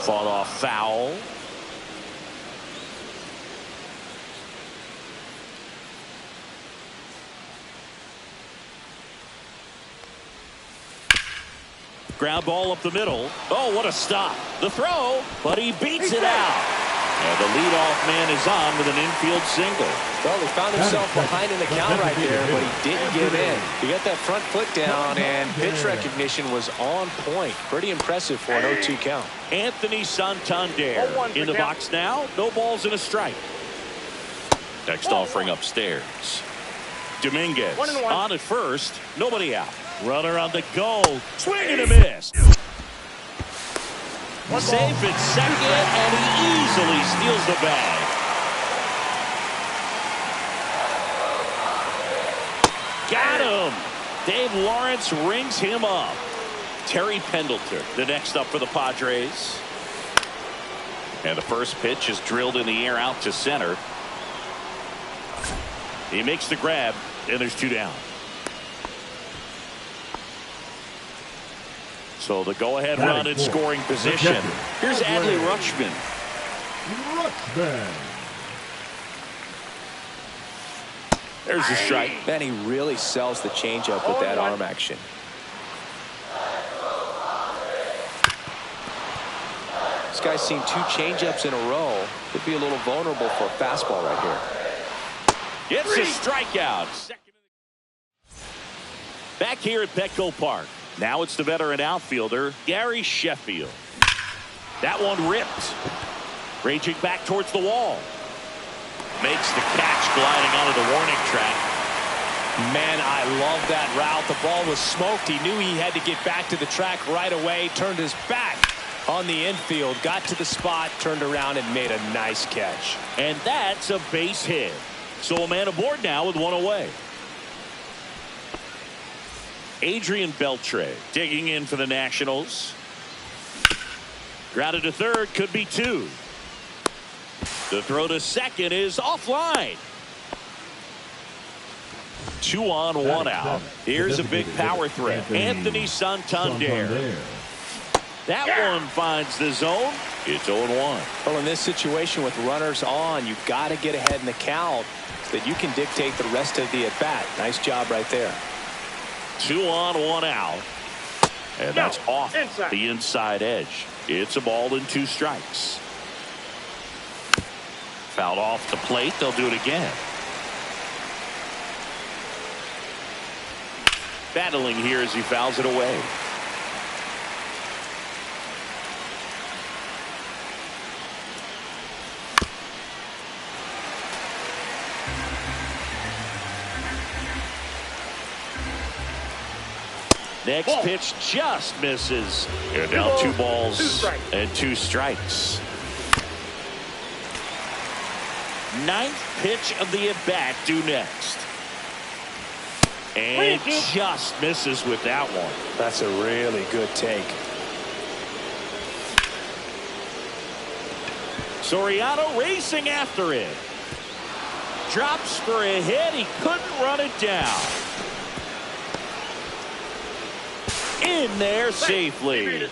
S1: Fought off foul. Ground ball up the middle. Oh, what a stop. The throw, but he beats it out. And the leadoff man is on with an infield single.
S3: Well, he found himself behind in the count right there, but he didn't give in. He got that front foot down, and pitch recognition was on point. Pretty impressive for an 0-2 count.
S1: Anthony Santander in the box now. No balls and a strike. Next offering upstairs. Dominguez on at first. Nobody out. Runner on the go. Swing and a miss. Safe at second, and he easily steals the bag. Got him. Dave Lawrence rings him up. Terry Pendleton, the next up for the Padres. And the first pitch is drilled in the air out to center. He makes the grab, and there's 2 down. So the go-ahead run in scoring position. Here's Adley Rutschman. There's a strike.
S3: Man, he really sells the changeup with that arm action. This guy's seen 2 changeups in a row. Could be a little vulnerable for a fastball right here.
S1: It's a strikeout. Back here at Petco Park. Now it's the veteran outfielder, Gary Sheffield. That one ripped. Raging back towards the wall. Makes the catch gliding onto the warning track.
S3: Man, I love that route. The ball was smoked. He knew he had to get back to the track right away. Turned his back on the infield. Got to the spot, turned around, and made a nice catch.
S1: And that's a base hit. So a man aboard now with 1 away. Adrian Beltre digging in for the Nationals. Grounded to third, could be 2. The throw to second is offline. 2 on, 1 out. Here's a big power threat. Anthony Santander. That one finds the zone. It's 0-1.
S3: Well, in this situation with runners on, you've got to get ahead in the count so that you can dictate the rest of the at-bat. Nice job right there.
S1: 2 on, 1 out. And that's off the inside edge. It's a ball and 2 strikes. Fouled off the plate. They'll do it again. Battling here as he fouls it away. Next pitch just misses. And now 2 balls and 2 strikes. 9th pitch of the at-bat due next. And just misses with that one.
S3: That's a really good take.
S1: Soriano racing after it. Drops for a hit. He couldn't run it down. In there safely.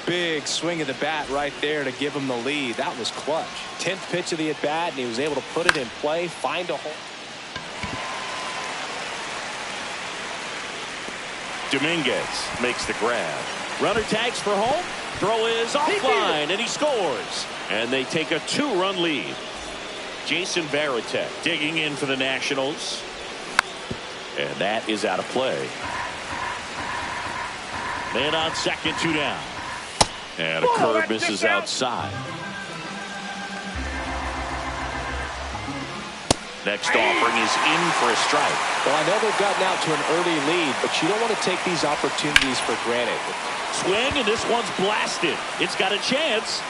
S3: Big swing of the bat right there to give him the lead. That was clutch. 10th pitch of the at bat, and he was able to put it in play, find a hole.
S1: Dominguez makes the grab. Runner tags for home. Throw is offline, and he scores. And they take a 2-run lead. Jason Varitek digging in for the Nationals. And that is out of play. Man on second, 2 down. And a curve misses outside. Next offering is in for a strike.
S3: Well, I know they've gotten out to an early lead, but you don't want to take these opportunities for granted.
S1: Swing, and this one's blasted. It's got a chance.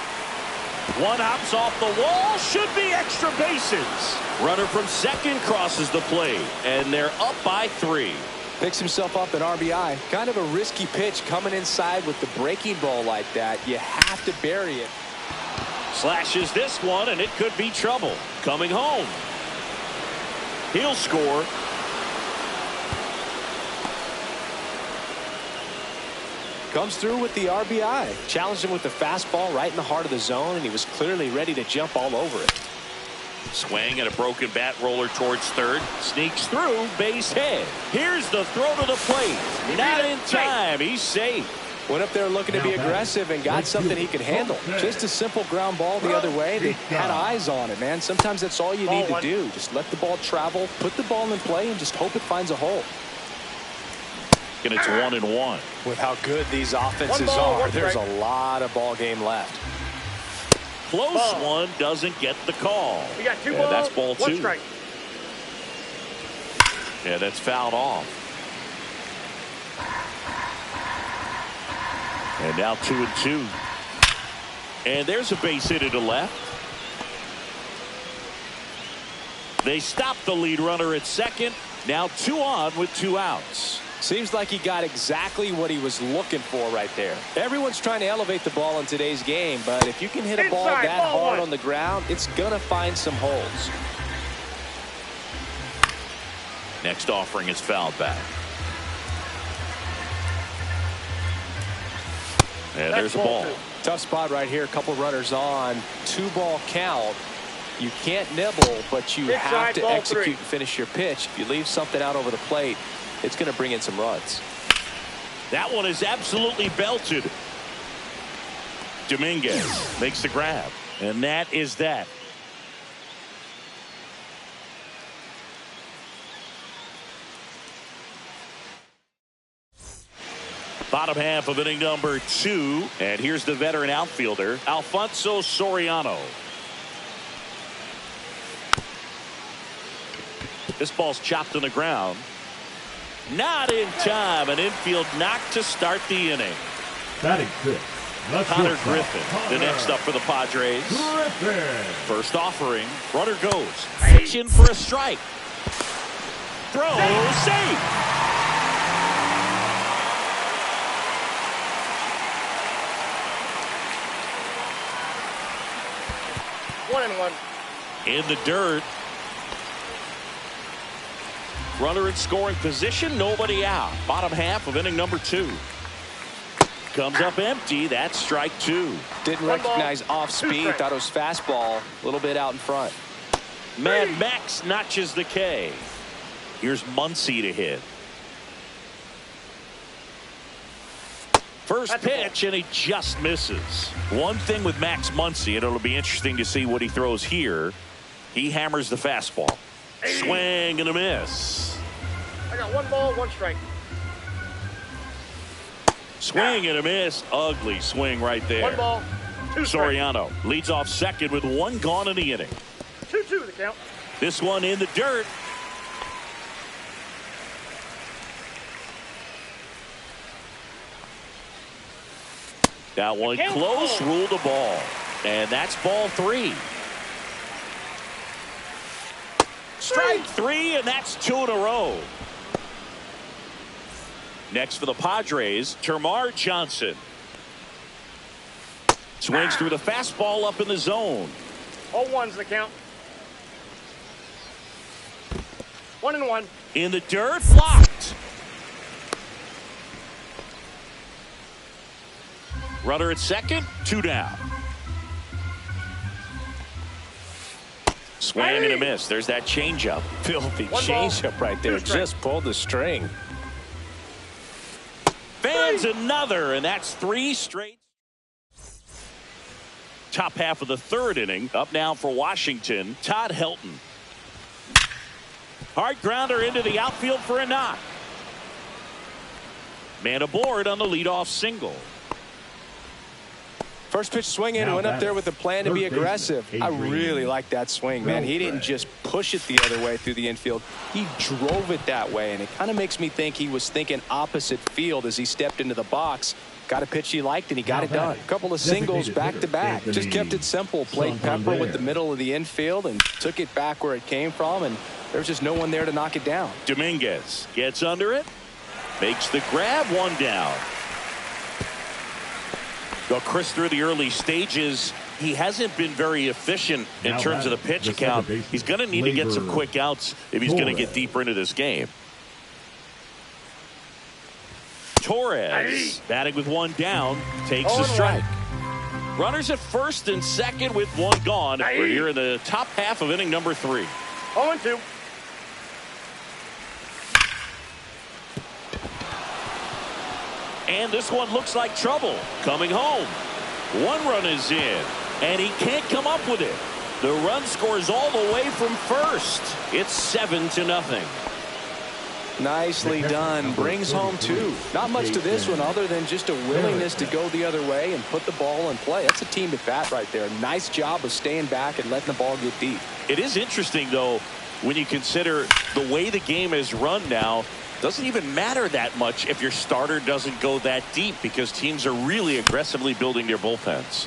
S1: One hops off the wall. Should be extra bases. Runner from second crosses the plate, and they're up by 3.
S3: Picks himself up an RBI. Kind of a risky pitch coming inside with the breaking ball like that. You have to bury it.
S1: Slashes this one, and it could be trouble. Coming home. He'll score.
S3: Comes through with the RBI. Challenged him with the fastball right in the heart of the zone, and he was clearly ready to jump all over it.
S1: Swing and a broken bat roller towards third. Sneaks through, base hit. Here's the throw to the plate. Not in time. He's safe.
S3: Went up there looking to be aggressive and got something he could handle. Just a simple ground ball the other way. They had eyes on it, man. Sometimes that's all you need to do. Just let the ball travel, put the ball in play, and just hope it finds a hole.
S1: And it's 1-1.
S3: With how good these offenses are, there's a lot of ball game left.
S1: Close one, doesn't get the call.
S2: We got 2 balls,
S1: that's ball 2.
S2: 1 strike.
S1: Yeah, that's fouled off. And now 2-2. And there's a base hit to left. They stop the lead runner at second. Now 2 on with 2 outs.
S3: Seems like he got exactly what he was looking for right there. Everyone's trying to elevate the ball in today's game, but if you can hit a ball that hard on the ground, it's going to find some holes.
S1: Next offering is fouled back. And there's a ball.
S3: Tough spot right here. A couple runners on. 2-ball count. You can't nibble, but you have
S2: Inside,
S3: to
S2: ball
S3: execute
S2: three.
S3: and finish your pitch. If you leave something out over the plate, it's going to bring in some runs.
S1: That one is absolutely belted. Dominguez makes the grab, and that is that. Bottom half of inning number 2, and here's the veteran outfielder, Alfonso Soriano. This ball's chopped on the ground. Not in time. An infield knock to start the inning.
S4: Batting fifth, the
S1: Connor
S4: shortstop,
S1: Griffin, the next up for the Padres.
S4: Griffin.
S1: First offering. Runner goes. Pitch in for a strike. Throw. Safe.
S2: 1-1.
S1: In the dirt. Runner in scoring position. Nobody out. Bottom half of inning number 2. Comes up empty. That's strike 2.
S3: Didn't
S2: One ball,
S3: recognize off
S2: two
S3: speed.
S2: strikes.
S3: Thought it was fastball. A little bit out in front.
S1: Mad Max notches the K. Here's Muncy to hit. First
S2: That's a ball.
S1: pitch, and he just misses. One thing with Max Muncy, and it'll be interesting to see what he throws here. He hammers the fastball. Swing and a miss.
S2: I got 1 ball, 1 strike.
S1: Swing and a miss. Ugly swing right there.
S2: 1 ball, 2 strikes.
S1: Soriano leads off second with 1 gone in the inning.
S2: 2-2 the count.
S1: This one in the dirt. That one
S2: Count
S1: close,
S2: ball.
S1: ruled a ball. And that's ball 3. Strike 3, and that's 2 in a row. Next for the Padres, Termarr Johnson. Swings through the fastball up in the zone.
S2: 0-1's the count. 1-1.
S1: In the dirt, blocked. Runner at second, 2 down. Swing and a miss. There's that changeup.
S3: Filthy
S2: 1 ball,
S3: changeup right there.
S2: 2 strikes.
S3: Just pulled the string.
S1: Fans another, and that's 3 straight. Top half of the 3rd inning. Up now for Washington, Todd Helton. Hard grounder into the outfield for a knock. Man aboard on the leadoff single.
S3: First pitch swinging,
S4: Now
S3: went up
S4: batting,
S3: there with the plan to
S4: third
S3: be
S4: baseman,
S3: aggressive. I
S4: Adrian
S3: really like that swing, man. He didn't
S4: Beltre.
S3: just push it the other way through the infield. He drove it that way, and it kind of makes me think he was thinking opposite field as he stepped into the box. Got a pitch he liked, and he got
S4: Now
S3: it done.
S4: batting,
S3: A couple of singles
S4: designated
S3: back to
S4: hitter,
S3: back. Just
S4: Anthony
S3: kept it simple. Played Pepper with
S4: Santander.
S3: the middle of the infield and took it back where it came from, and there's just no one there to knock it down.
S1: Dominguez gets under it. Makes the grab, 1 down. Well, Chris, through the early stages, he hasn't been very efficient in
S4: Now
S1: terms of the
S4: batting,
S1: pitch
S4: the
S1: count.
S4: second baseman,
S1: He's going to need to get some
S4: Gleyber
S1: quick outs if he's going to get
S4: Torres.
S1: deeper into this game. Torres batting with 1 down, takes a
S2: 0-1.
S1: strike. Runners at first and second with 1 gone. We're here in the top half of inning number 3.
S2: 0-2.
S1: And this one looks like trouble. Coming home. 1 run is in, and he can't come up with it. The run scores all the way from first. It's 7-0.
S3: Nicely done. Brings home 2. Not much to this one other than just a willingness to go the other way and put the ball in play. That's a team at bat right there. Nice job of staying back and letting the ball get deep.
S1: It is interesting, though, when you consider the way the game is run now. Doesn't even matter that much if your starter doesn't go that deep because teams are really aggressively building their bullpens.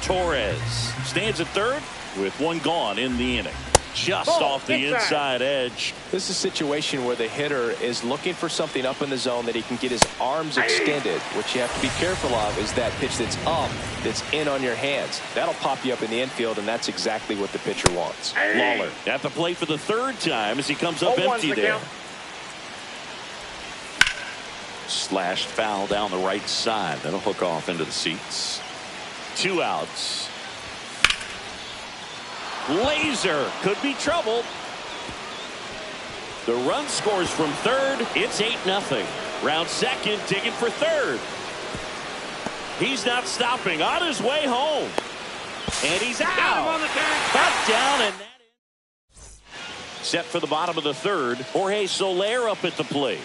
S1: Torres stands at third with 1 gone in the inning. Just
S2: Ball
S1: off the inside edge.
S3: This is a situation where the hitter is looking for something up in the zone that he can get his arms extended. What you have to be careful of is that pitch that's up, that's in on your hands. That'll pop you up in the infield, and that's exactly what the pitcher wants.
S1: Lawler at the plate for the 3rd time as he comes up
S2: 0-1's
S1: empty
S2: the
S1: there.
S2: count.
S1: Slashed foul down the right side. That'll hook off into the seats. 2 outs. Laser could be trouble. The run scores from third. It's 8-0. Round second, digging for third. He's not stopping. On his way home. And he's out.
S2: Got him on the tag.
S1: Cut down, and that is set for the bottom of the third. Jorge Soler up at the plate.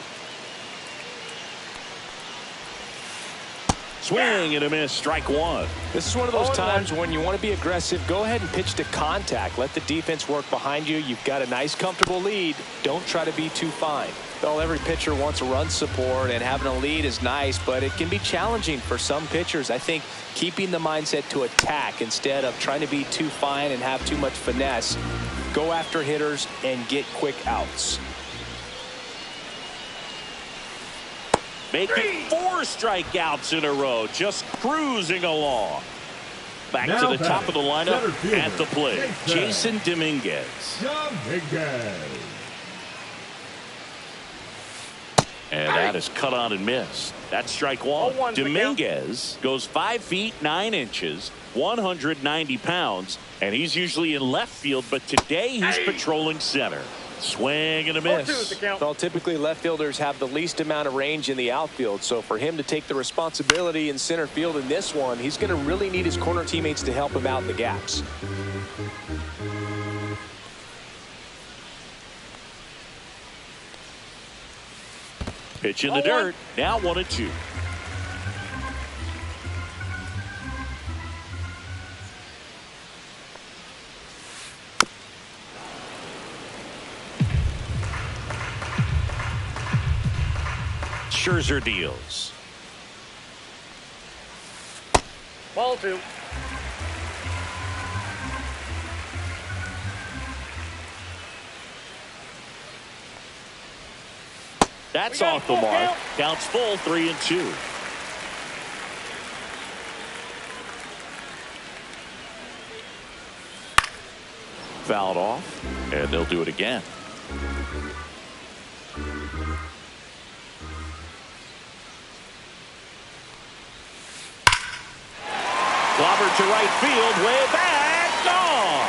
S1: Swing and a miss. Strike one.
S3: This is one of those times when you want to be aggressive. Go ahead and pitch to contact. Let the defense work behind you. You've got a nice, comfortable lead. Don't try to be too fine. Well, every pitcher wants a run support, and having a lead is nice, but it can be challenging for some pitchers. I think keeping the mindset to attack instead of trying to be too fine and have too much finesse. Go after hitters and get quick outs.
S1: Making 4 strikeouts in a row, just cruising along. Back
S4: Now
S1: to the top of the lineup
S4: center fielder,
S1: at the plate, Jason Dominguez.
S4: Dominguez.
S1: And that is cut on and missed. That's strike one.
S2: 0-1's the count.
S1: Dominguez goes 5 feet 9 inches, 190 pounds, and he's usually in left field, but today he's patrolling center. Swing and a
S2: 0-2 is
S1: miss.
S2: the count.
S3: Well, typically left fielders have the least amount of range in the outfield, so for him to take the responsibility in center field in this one, he's going to really need his corner teammates to help him out in the gaps.
S1: Pitch in the
S2: 0-1.
S1: dirt. Now 1-2. Scherzer deals.
S2: Ball 2.
S1: That's
S2: We got
S1: off the
S2: full
S1: mark.
S2: count.
S1: Counts full, 3-2. Fouled off, and they'll do it again. Clobbered to right field, way back, gone.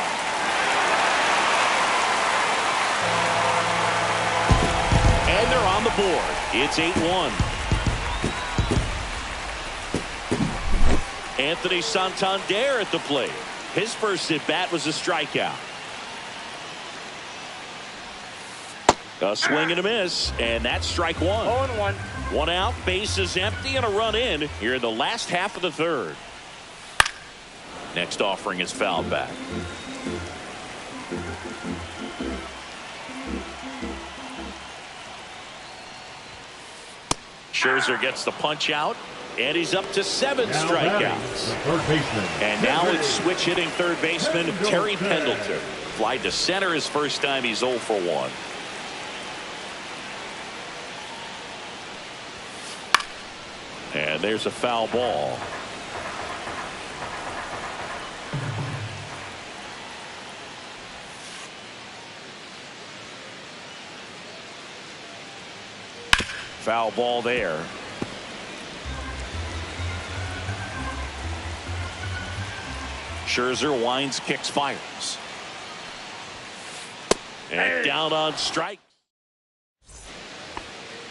S1: And they're on the board. It's 8-1. Anthony Santander at the plate. His first at bat was a strikeout. A swing and a miss, and that's strike one.
S2: 0-1.
S1: 1 out, bases empty, and a run in here in the last half of the third. Next offering is fouled back. Scherzer gets the punch out, and he's up to 7
S4: Now
S1: strikeouts.
S4: batting, the third baseman.
S1: And now
S4: Get
S1: it's
S4: ready.
S1: switch hitting third baseman Terry
S4: Pendleton.
S1: Pendleton. Fly to center his first time. He's 0 for 1. And there's a foul ball. Foul ball there. Scherzer winds, kicks, fires. And down on strike.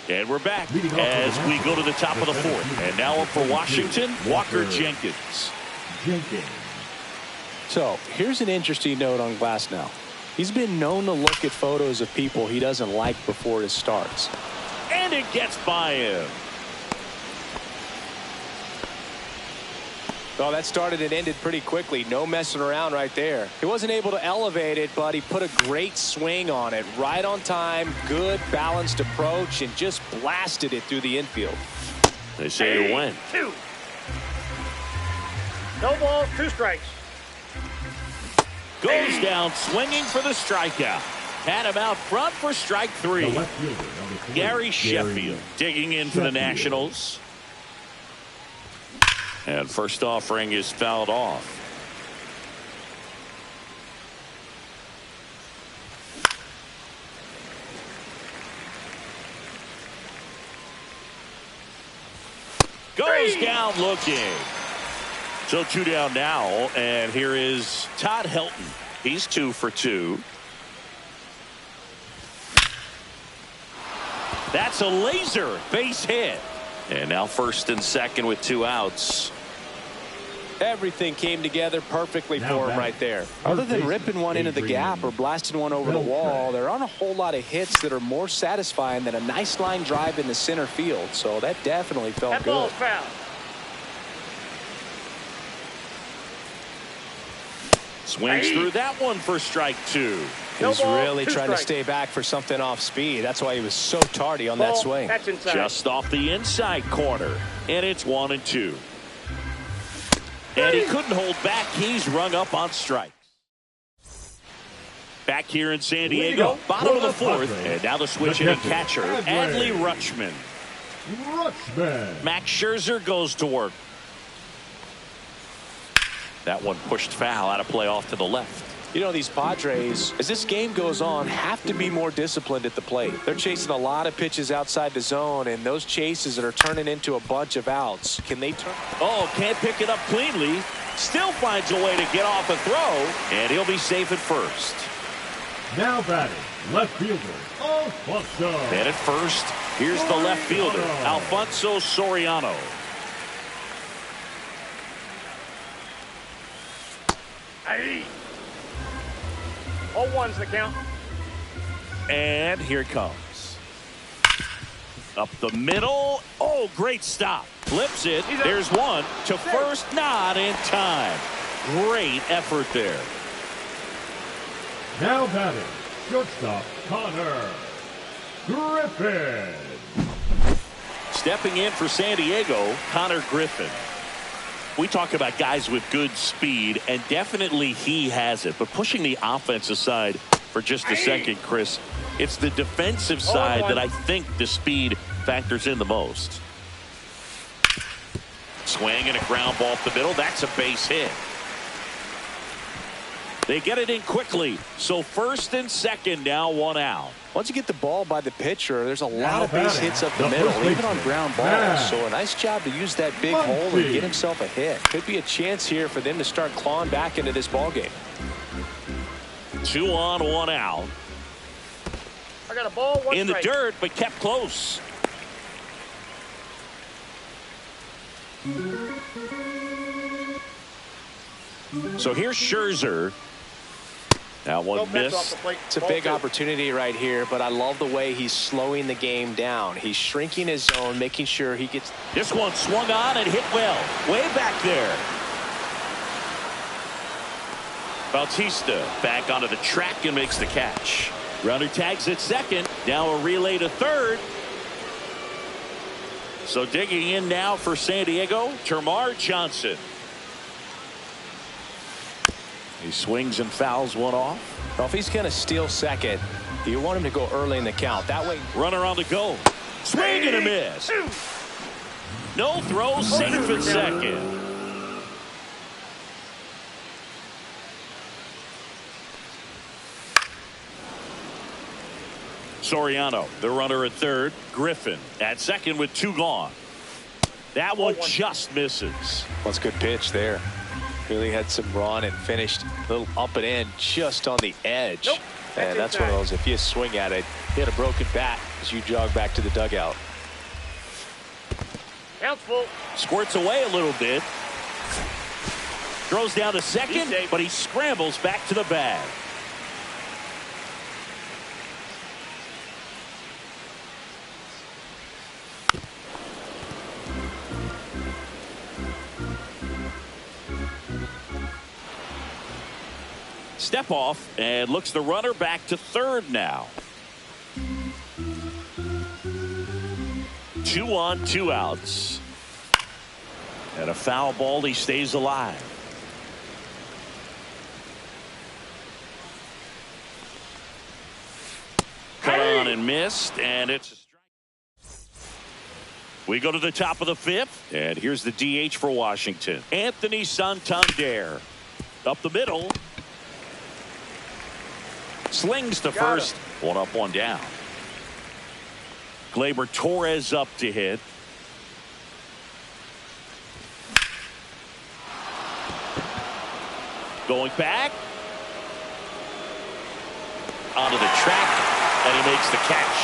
S1: And we're back
S4: Leading off
S1: as
S4: to the
S1: we
S4: ninth,
S1: go to the top of the fourth. And now up for Washington, Walker Jenkins.
S4: Jenkins.
S3: So here's an interesting note on Glasnow. He's been known to look at photos of people he doesn't like before it starts.
S1: And it gets by him.
S3: Well, that started and ended pretty quickly. No messing around right there. He wasn't able to elevate it, but he put a great swing on it. Right on time, good balanced approach, and just blasted it through the infield.
S1: They say it went.
S2: 2. No balls, 2 strikes.
S1: Goes down swinging for the strikeout. Had him out front for strike
S4: The
S1: 3.
S4: left fielder, number 3,
S1: Gary Sheffield digging in for the
S4: Sheffield.
S1: Nationals. And first offering is fouled off. Goes down looking. So 2 down now, and here is Todd Helton. He's 2 for 2. That's a laser base hit. And now first and second with 2 outs.
S3: Everything came together perfectly
S4: Now
S3: for him
S4: back.
S3: right there.
S5: Other than
S4: baseman,
S5: ripping one into the
S4: Adrian
S5: gap or blasting one over the wall, there aren't a whole lot of hits that are more satisfying than a nice line drive in the center field. So that definitely felt
S2: That
S5: good.
S2: ball's foul.
S1: Swings
S2: Hey.
S1: through that one for strike 2.
S3: He
S2: No
S3: was
S2: ball,
S3: really
S2: 2
S3: trying to
S2: strikes.
S3: stay back for something off speed. That's why he was so tardy on that
S2: Ball,
S3: swing.
S2: that's inside.
S1: Just off the inside corner. And it's 1-2. And he couldn't hold back. He's rung up on strikes. Back here in San Diego, bottom of the 4th. And now the switch hitting catcher, Adley Rutschman.
S4: Rutschman.
S1: Max Scherzer goes to work. That one pushed foul out of play off to the left.
S3: You know, these Padres, as this game goes on, have to be more disciplined at the plate. They're chasing a lot of pitches outside the zone, and those chases that are turning into a bunch of outs. Can they turn?
S1: Oh, can't pick it up cleanly. Still finds a way to get off a throw, and he'll be safe at first.
S4: Now batting, left fielder, Alfonso.
S1: And at first, here's the left fielder, Alfonso Soriano.
S2: Hey. 0-1's the count.
S1: And here it comes. Up the middle. Oh, great stop. Flips it.
S2: He's up.
S1: There's one to first, not in time. Great effort there.
S4: Now batting, shortstop, Connor Griffin.
S1: Stepping in for San Diego, Connor Griffin. We talk about guys with good speed, and definitely he has it. But pushing the offense aside for just a second, Chris, it's the defensive side that I think the speed factors in the most. Swing and a ground ball up the middle. That's a base hit. They get it in quickly. So first and second, now 1 out.
S5: Once you get the ball by the pitcher, there's a lot of base
S4: batting,
S5: hits up the
S4: the
S5: middle,
S4: first
S5: even on
S4: baseman,
S5: ground balls.
S4: Matt
S5: So a nice job to use that big
S4: Muncy.
S5: hole and get himself a hit. Could be a chance here for them to start clawing back into this ball game.
S1: 2 on, 1 out.
S2: I got a ball, 1
S1: In the
S2: strike.
S1: dirt, but kept close. So here's Scherzer. Now
S2: No
S1: one
S2: pitch off
S1: miss.
S2: the plate.
S5: It's a
S2: Ball
S5: big
S2: 2.
S5: opportunity right here, but I love the way he's slowing the game down. He's shrinking his zone, making sure he gets.
S1: This one swung on and hit well. Way back there. Bautista back onto the track and makes the catch. Runner tags at second. Now a relay to third. So digging in now for San Diego, Termarr Johnson. He swings and fouls one off.
S3: Well, if he's going to steal second, you want him to go early in the count. That way.
S1: Runner on the go. Swing and a miss. No throw, safe at second. Soriano, the runner at third. Griffin at second with 2 gone. That one just misses.
S5: Well, it's a good pitch there. Really had some run and finished a little up and in just on the edge.
S2: Nope.
S5: And that's one of those, if you swing at it, hit a broken bat as you jog back to the dugout.
S2: Count's full.
S1: Squirts away a little bit. Throws down to second,
S2: He's safe.
S1: but he scrambles back to the bag. Step off and looks the runner back to third now. 2 on, 2 outs. And a foul ball, he stays alive. Cut on and missed, and it's a strike. We go to the top of the 5th, and here's the DH for Washington. Anthony Santander. Up the middle. Slings to first. 1 up, 1 down. Gleyber Torres up to hit. Going back. onto the track, and he makes the catch.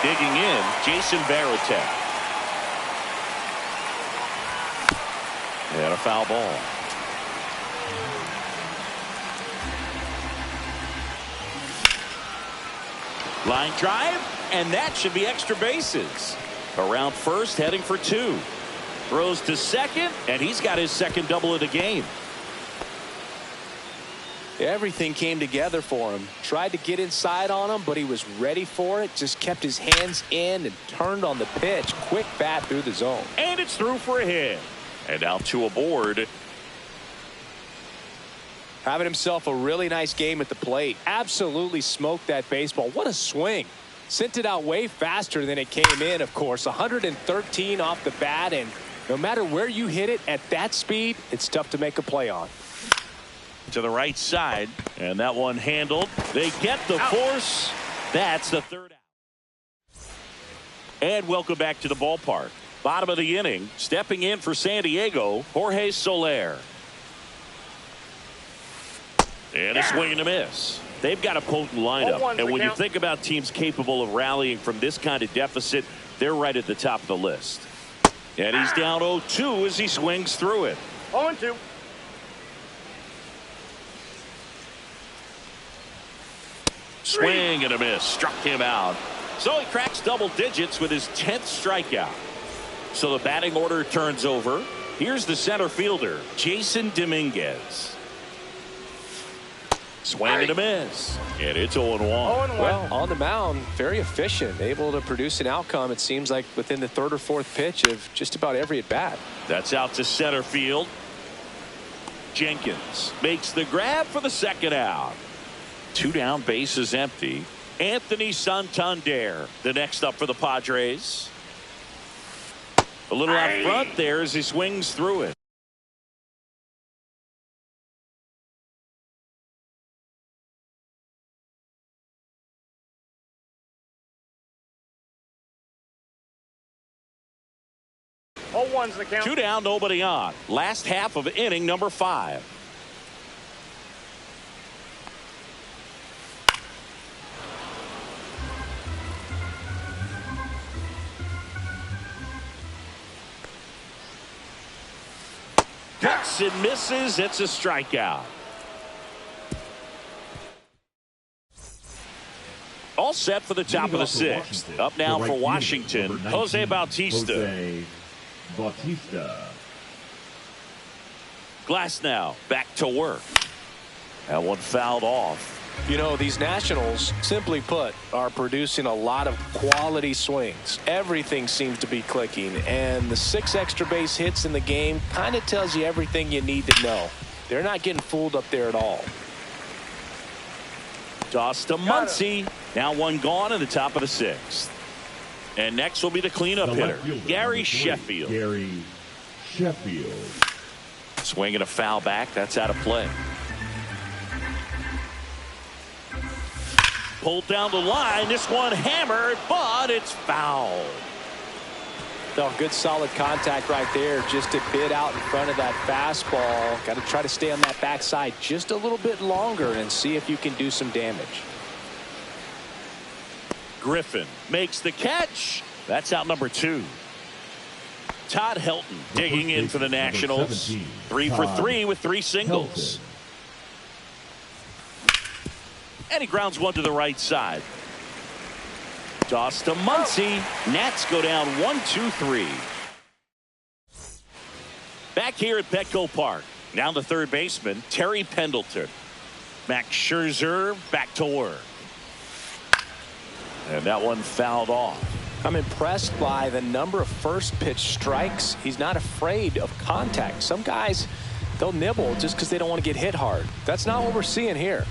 S1: Digging in, Jason Varitek. And a foul ball. Line drive, and that should be extra bases. Around first, heading for 2. Throws to second, and he's got his second double of the game.
S5: Everything came together for him. Tried to get inside on him, but he was ready for it. Just kept his hands in and turned on the pitch. Quick bat through the zone.
S1: And it's through for a hit. And now 2 aboard.
S5: Having himself a really nice game at the plate. Absolutely smoked that baseball. What a swing. Sent it out way faster than it came in, of course. 113 off the bat, and no matter where you hit it at that speed, it's tough to make a play on.
S1: To the right side, and that one handled. They get the force. That's the third out. And welcome back to the ballpark. Bottom of the inning, stepping in for San Diego, Jorge Soler. And a swing and a miss. They've got a potent lineup, and when you think about teams capable of rallying from this kind of deficit, they're right at the top of the list. And he's down 0-2 as he swings through it.
S2: 0-2.
S1: Swing and a miss. Struck him out. So he cracks double digits with his 10th strikeout. So the batting order turns over. Here's the center fielder, Jason Dominguez. Swing and a miss. And it's 0-1.
S5: Well, on the mound, very efficient. Able to produce an outcome, it seems like, within the 3rd or 4th pitch of just about every at-bat.
S1: That's out to center field. Jenkins makes the grab for the second out. 2 down, bases empty. Anthony Santander, the next up for the Padres. A little out front there as he swings through it.
S2: Oh, 1's the count.
S1: 2 down, nobody on. Last half of inning number 5. Hits and misses. It's a strikeout. All set for the top of the 6th. Up now for Washington, Jose Bautista.
S4: Jose Bautista.
S1: Glass now back to work. That one fouled off.
S5: You know, these Nationals, simply put, are producing a lot of quality swings. Everything seems to be clicking, and the 6 extra base hits in the game kind of tells you everything you need to know. They're not getting fooled up there at all.
S1: Toss to Muncy. Now 1 gone in the top of the 6th. And next will be the cleanup hitter, Gary Sheffield.
S4: Gary Sheffield.
S1: Swinging a foul back. That's out of play. Pulled down the line. This one hammered, but it's foul.
S5: No, good solid contact right there. Just a bit out in front of that fastball. Got to try to stay on that backside just a little bit longer and see if you can do some damage.
S1: Griffin makes the catch. That's out number 2. Todd Helton digging in for the Nationals. 3 for 3 with 3 singles. And he grounds one to the right side. Toss to Muncy. Nats go down 1-2-3. Back here at Petco Park. Now the third baseman, Terry Pendleton. Max Scherzer back to work. And that one fouled off.
S5: I'm impressed by the number of first pitch strikes. He's not afraid of contact. Some guys, they'll nibble just because they don't want to get hit hard. That's not what we're seeing here.